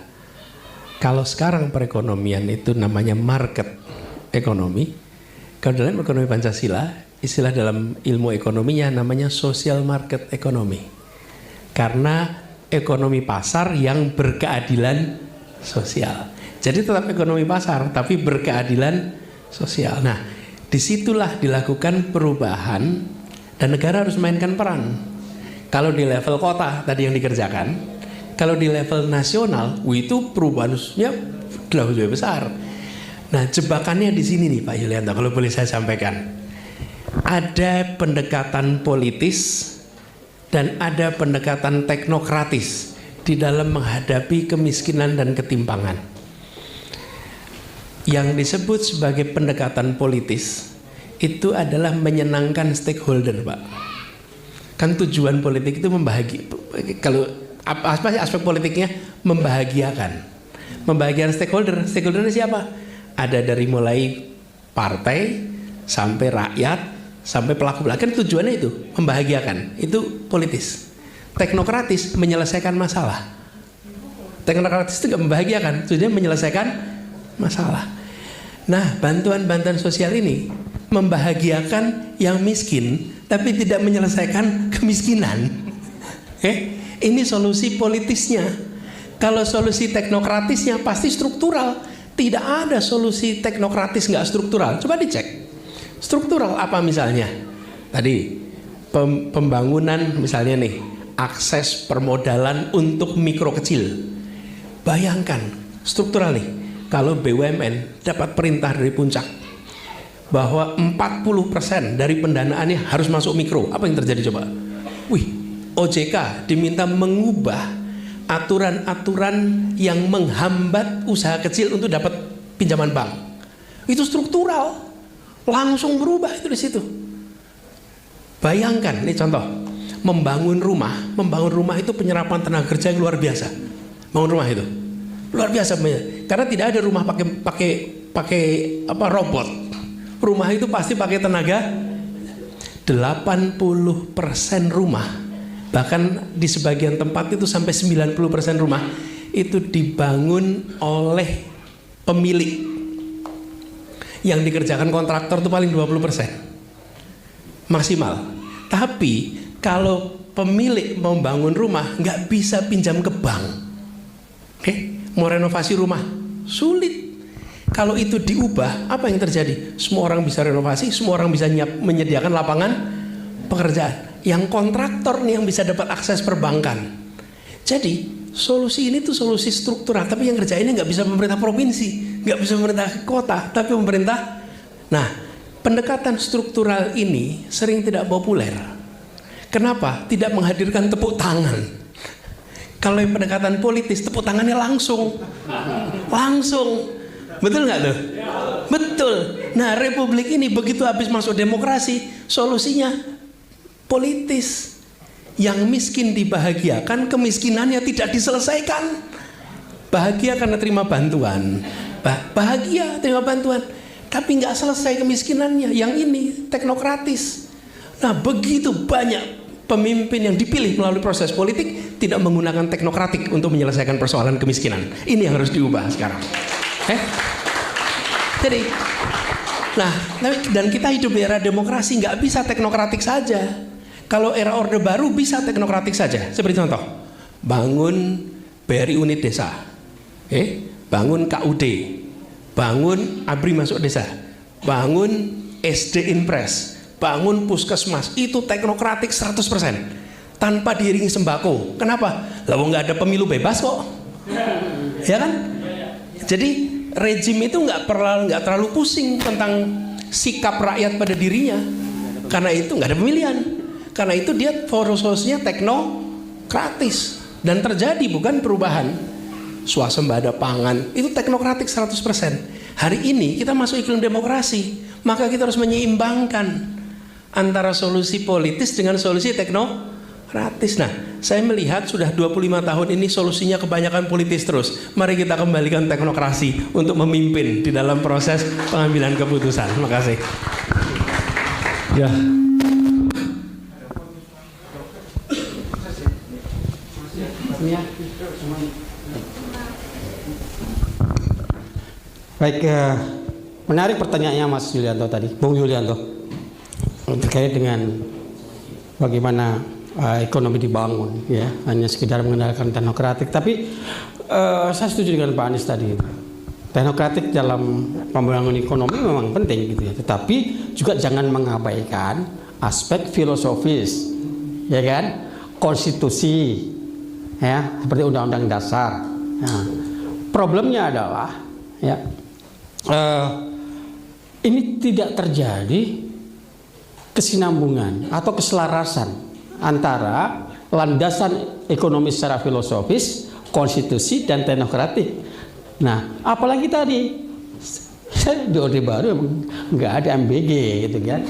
Kalau sekarang perekonomian itu namanya market ekonomi, kalau dalam ekonomi Pancasila, istilah dalam ilmu ekonominya namanya social market ekonomi. Karena ekonomi pasar yang berkeadilan sosial. Jadi tetap ekonomi pasar tapi berkeadilan sosial. Nah, disitulah dilakukan perubahan dan negara harus mainkan peran. Kalau di level kota tadi yang dikerjakan, kalau di level nasional, itu perubahannya lebih besar. Nah, jebakannya di sini nih Pak Yulianto, kalau boleh saya sampaikan. Ada pendekatan politis dan ada pendekatan teknokratis di dalam menghadapi kemiskinan dan ketimpangan. Yang disebut sebagai pendekatan politis itu adalah menyenangkan stakeholder, Pak. Kan tujuan politik itu kalau aspek politiknya membahagiakan stakeholder. Stakeholdernya siapa? Ada dari mulai partai sampai rakyat sampai pelaku. Kan tujuannya itu membahagiakan. Itu politis. Teknokratis menyelesaikan masalah. Teknokratis itu gak membahagiakan, tujuannya menyelesaikan masalah. Nah, bantuan-bantuan sosial ini membahagiakan yang miskin tapi tidak menyelesaikan kemiskinan. Ini solusi politisnya. Kalau solusi teknokratisnya pasti struktural. Tidak ada solusi teknokratis nggak struktural. Coba dicek. Struktural apa misalnya? Tadi pembangunan misalnya nih, akses permodalan untuk mikro kecil. Bayangkan struktural nih. Kalau BUMN dapat perintah dari puncak bahwa 40% dari pendanaannya harus masuk mikro, apa yang terjadi coba? OJK diminta mengubah aturan-aturan yang menghambat usaha kecil untuk dapat pinjaman bank. Itu struktural, langsung berubah itu di situ. Bayangkan, ini contoh, membangun rumah itu penyerapan tenaga kerja yang luar biasa. Bangun rumah itu luar biasa, karena tidak ada rumah pakai robot. Rumah itu pasti pakai tenaga. 80% rumah, bahkan di sebagian tempat itu sampai 90% rumah itu dibangun oleh pemilik. Yang dikerjakan kontraktor itu paling 20% maksimal. Tapi kalau pemilik mau bangun rumah nggak bisa pinjam ke bank. Mau renovasi rumah sulit. Kalau itu diubah, apa yang terjadi? Semua orang bisa renovasi, semua orang bisa menyediakan lapangan pekerjaan. Yang kontraktor nih yang bisa dapat akses perbankan. Jadi solusi ini tuh solusi struktural, tapi yang kerjainnya nggak bisa pemerintah provinsi, nggak bisa pemerintah kota, tapi pemerintah. Nah, pendekatan struktural ini sering tidak populer. Kenapa? Tidak menghadirkan tepuk tangan. Kalau yang pendekatan politis, tepuk tangannya langsung. Betul nggak tuh? Betul. Nah, republik ini begitu habis masuk demokrasi, solusinya politis. Yang miskin dibahagiakan, kemiskinannya tidak diselesaikan. Bahagia karena terima bantuan. Bahagia terima bantuan. Tapi nggak selesai kemiskinannya. Yang ini teknokratis. Nah, begitu banyak pemimpin yang dipilih melalui proses politik tidak menggunakan teknokratik untuk menyelesaikan persoalan kemiskinan. Ini yang harus diubah sekarang. Jadi, nah, dan kita hidup di era demokrasi, nggak bisa teknokratik saja. Kalau era Orde Baru bisa teknokratik saja. Seperti contoh, bangun BRI unit desa, bangun KUD, bangun ABRI masuk desa, bangun SD Inpres, bangun puskesmas. Itu teknokratik 100% tanpa diiringi sembako. Kenapa? Lah nggak ada pemilu bebas kok, ya kan? Jadi rejim itu nggak terlalu pusing tentang sikap rakyat pada dirinya, karena itu nggak ada pemilihan. Karena itu dia solusinya teknokratis dan terjadi bukan perubahan. Swasembada pangan itu teknokratik 100%. Hari ini kita masuk iklim demokrasi, maka kita harus menyeimbangkan antara solusi politis dengan solusi teknokratis. Nah, saya melihat sudah 25 tahun ini solusinya kebanyakan politis terus. Mari kita kembalikan teknokrasi untuk memimpin di dalam proses pengambilan keputusan. Terima kasih. Ya. Baik, menarik pertanyaannya Mas Yulianto tadi, Bung Yulianto, terkait dengan bagaimana ekonomi dibangun, ya, hanya sekedar mengandalkan teknokratik. Tapi saya setuju dengan Pak Anies tadi. Teknokratik dalam pembangunan ekonomi memang penting gitu ya, tetapi juga jangan mengabaikan aspek filosofis, ya kan, konstitusi, ya, seperti undang-undang dasar. Nah, problemnya adalah, ya, ini tidak terjadi kesinambungan atau keselarasan antara landasan ekonomi secara filosofis, konstitusi, dan teknokratik. Nah, apalagi tadi saya di Orde Baru nggak ada MBG gitu kan,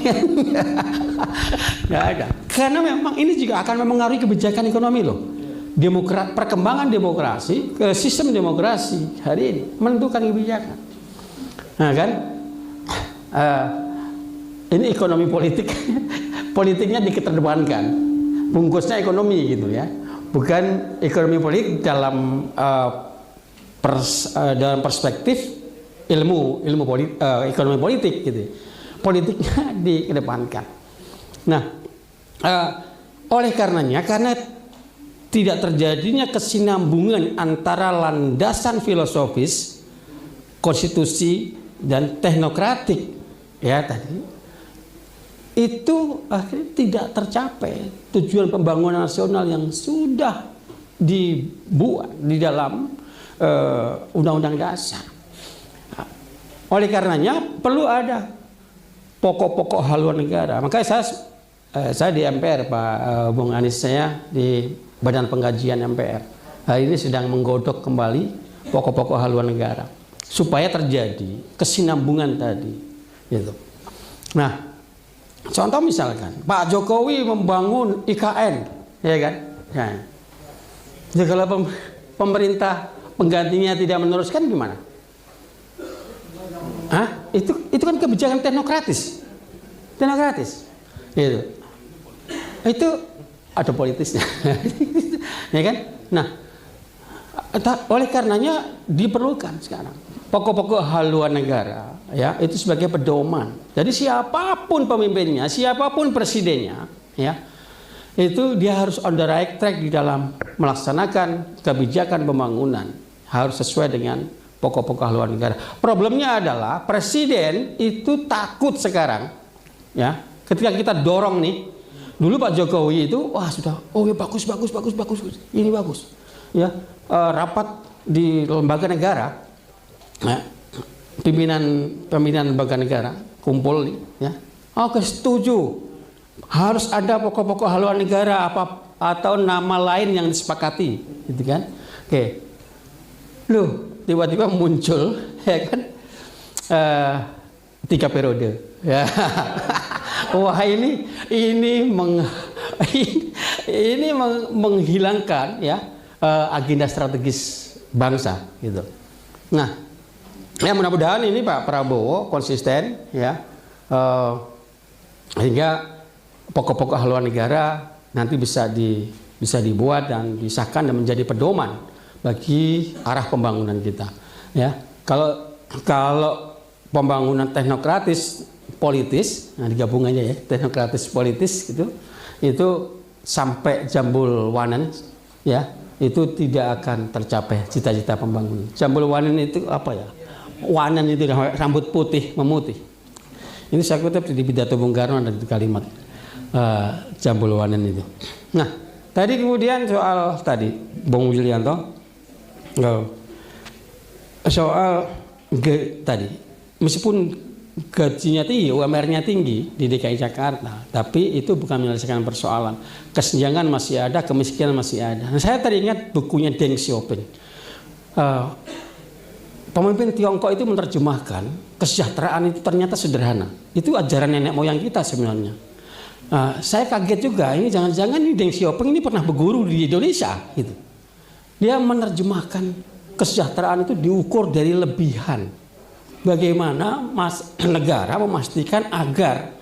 nggak ada. Karena memang ini juga akan mempengaruhi kebijakan ekonomi loh. Perkembangan demokrasi ke sistem demokrasi hari ini menentukan kebijakan. Nah kan, ini ekonomi politik, politiknya dikedepankan, bungkusnya ekonomi gitu ya, bukan ekonomi politik dalam dalam perspektif ekonomi politik gitu, politiknya dikedepankan. Nah, oleh karenanya, karena tidak terjadinya kesinambungan antara landasan filosofis, konstitusi, dan teknokratik, ya tadi, itu akhirnya tidak tercapai tujuan pembangunan nasional yang sudah dibuat di dalam undang-undang dasar. Oleh karenanya perlu ada pokok-pokok haluan negara. Makanya saya di MPR, Pak Bung Anies, saya di Badan Pengkajian MPR. Hari ini sedang menggodok kembali pokok-pokok haluan negara supaya terjadi kesinambungan tadi, gitu. Nah, contoh misalkan Pak Jokowi membangun IKN, ya kan? Nah, jadi kalau pemerintah penggantinya tidak meneruskan gimana? Itu kan kebijakan teknokratis, gitu. Itu ada politisnya, ya kan? Nah, oleh karenanya diperlukan sekarang pokok-pokok haluan negara, ya, itu sebagai pedoman. Jadi siapapun pemimpinnya, siapapun presidennya, ya, itu dia harus on the right track di dalam melaksanakan kebijakan pembangunan, harus sesuai dengan pokok-pokok haluan negara. Problemnya adalah presiden itu takut sekarang, ya, ketika kita dorong nih. Dulu Pak Jokowi itu sudah, ya bagus, ini bagus, ya, rapat di lembaga negara, ya, pimpinan lembaga negara kumpul nih, ya. Oke, setuju. Harus ada pokok-pokok haluan negara apa atau nama lain yang disepakati, gitu kan? Oke. Loh, tiba-tiba muncul, ya kan? 3 periode. Ya. Wah, ini menghilangkan ya agenda strategis bangsa, gitu. Nah, ya mudah-mudahan ini Pak Prabowo konsisten ya, sehingga pokok-pokok haluan negara nanti bisa dibuat dan disahkan dan menjadi pedoman bagi arah pembangunan kita. Ya, kalau pembangunan teknokratis politis, nah digabung aja ya, teknokratis politis gitu, itu sampai jambul wanen ya, itu tidak akan tercapai cita-cita pembangunan. Jambul wanen itu apa ya? Wanen itu rambut putih memutih. Ini saya kutip di pidato Bung Karno ada di kalimat jambul wanen itu. Nah, tadi kemudian soal tadi Bung Willianto soal tadi meskipun gajinya tinggi, UMR-nya tinggi di DKI Jakarta, tapi itu bukan menyelesaikan persoalan. Kesenjangan masih ada, kemiskinan masih ada. Nah, saya tadi ingat bukunya Deng Xiaoping. Pemimpin Tiongkok itu menerjemahkan kesejahteraan itu ternyata sederhana. Itu ajaran nenek moyang kita sebenarnya. Saya kaget juga, ini jangan-jangan ini Deng Xiaoping ini pernah berguru di Indonesia gitu. Dia menerjemahkan kesejahteraan itu diukur dari lebihan. Bagaimana negara memastikan agar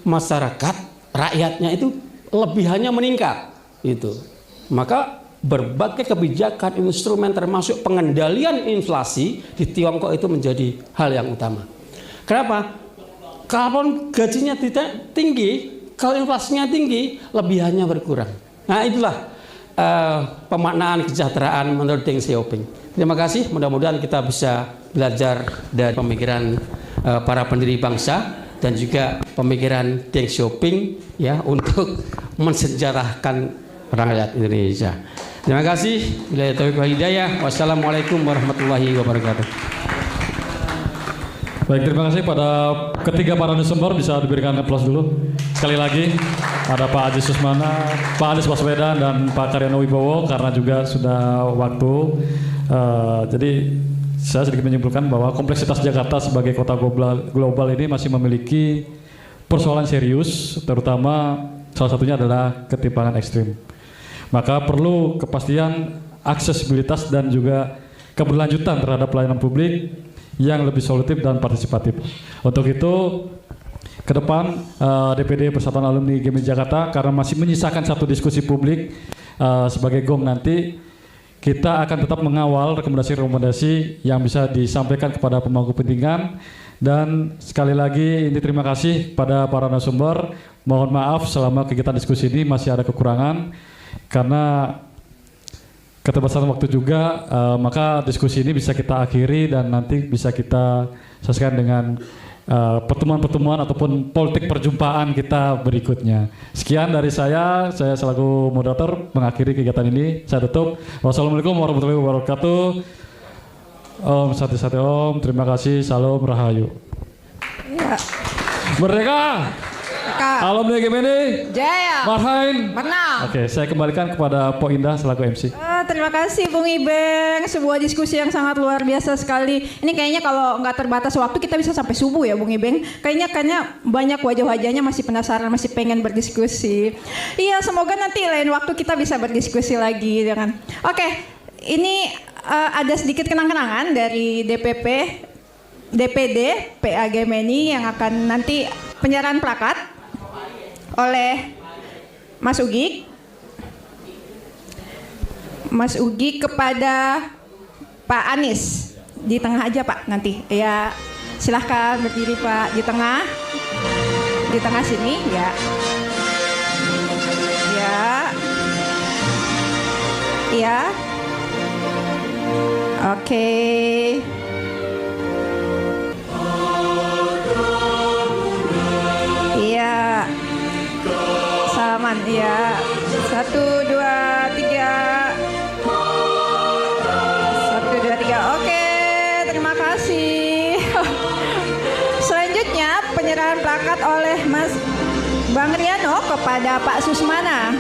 masyarakat rakyatnya itu lebihannya meningkat itu. Maka berbagai kebijakan instrumen termasuk pengendalian inflasi di Tiongkok itu menjadi hal yang utama. Kenapa? Kalau gajinya tidak tinggi, kalau inflasinya tinggi, lebihannya berkurang. Nah, itulah pemaknaan kesejahteraan menurut Deng Xiaoping. Terima kasih, mudah-mudahan kita bisa belajar dari pemikiran para pendiri bangsa dan juga pemikiran Deng Xiaoping ya untuk mensejarahkan rakyat Indonesia. Terima kasih. Billahi taufiq wal hidayah. Wassalamualaikum warahmatullahi wabarakatuh. Baik, terima kasih pada ketiga para narasumber, bisa diberikan aplaus dulu. Sekali lagi ada Pak Aziz Susmana, Pak Anies Baswedan dan Pak Karyono Wibowo karena juga sudah waktu. Jadi saya sedikit menyimpulkan bahwa kompleksitas Jakarta sebagai kota global ini masih memiliki persoalan serius, terutama salah satunya adalah ketimpangan ekstrim. Maka perlu kepastian aksesibilitas dan juga keberlanjutan terhadap pelayanan publik yang lebih solutif dan partisipatif. Untuk itu, ke depan DPD Persatuan Alumni GMI Jakarta karena masih menyisakan satu diskusi publik sebagai gong nanti, kita akan tetap mengawal rekomendasi-rekomendasi yang bisa disampaikan kepada pemangku kepentingan. Dan sekali lagi ini terima kasih pada para narasumber. Mohon maaf selama kegiatan diskusi ini masih ada kekurangan karena keterbatasan waktu juga, maka diskusi ini bisa kita akhiri dan nanti bisa kita selesaikan dengan pertemuan-pertemuan ataupun politik perjumpaan kita berikutnya. Sekian dari saya selaku moderator mengakhiri kegiatan ini. Saya tutup. Wassalamualaikum warahmatullahi wabarakatuh. Om Sati Om, terima kasih. Salam Rahayu. Ya. Merdeka! Alumni GMI Jaya. Marhain. Menang. Oke, saya kembalikan kepada Po Indah selaku MC. Terima kasih Bung Ibeng, sebuah diskusi yang sangat luar biasa sekali. Ini kayaknya kalau nggak terbatas waktu kita bisa sampai subuh ya Bung Ibeng. Kayaknya banyak wajah-wajahnya masih penasaran, masih pengen berdiskusi. Iya, semoga nanti lain waktu kita bisa berdiskusi lagi dengan. Oke, ini ada sedikit kenang-kenangan dari DPD PA GMI yang akan nanti penyerahan plakat oleh Mas Ugi kepada Pak Anies di tengah aja Pak nanti ya, silahkan berdiri Pak di tengah sini ya oke. Iya, salaman ya. 1, 2, 3. 1, 2, 3. Oke, terima kasih. Selanjutnya penyerahan plakat oleh Mas Bang Riano kepada Pak Susmana.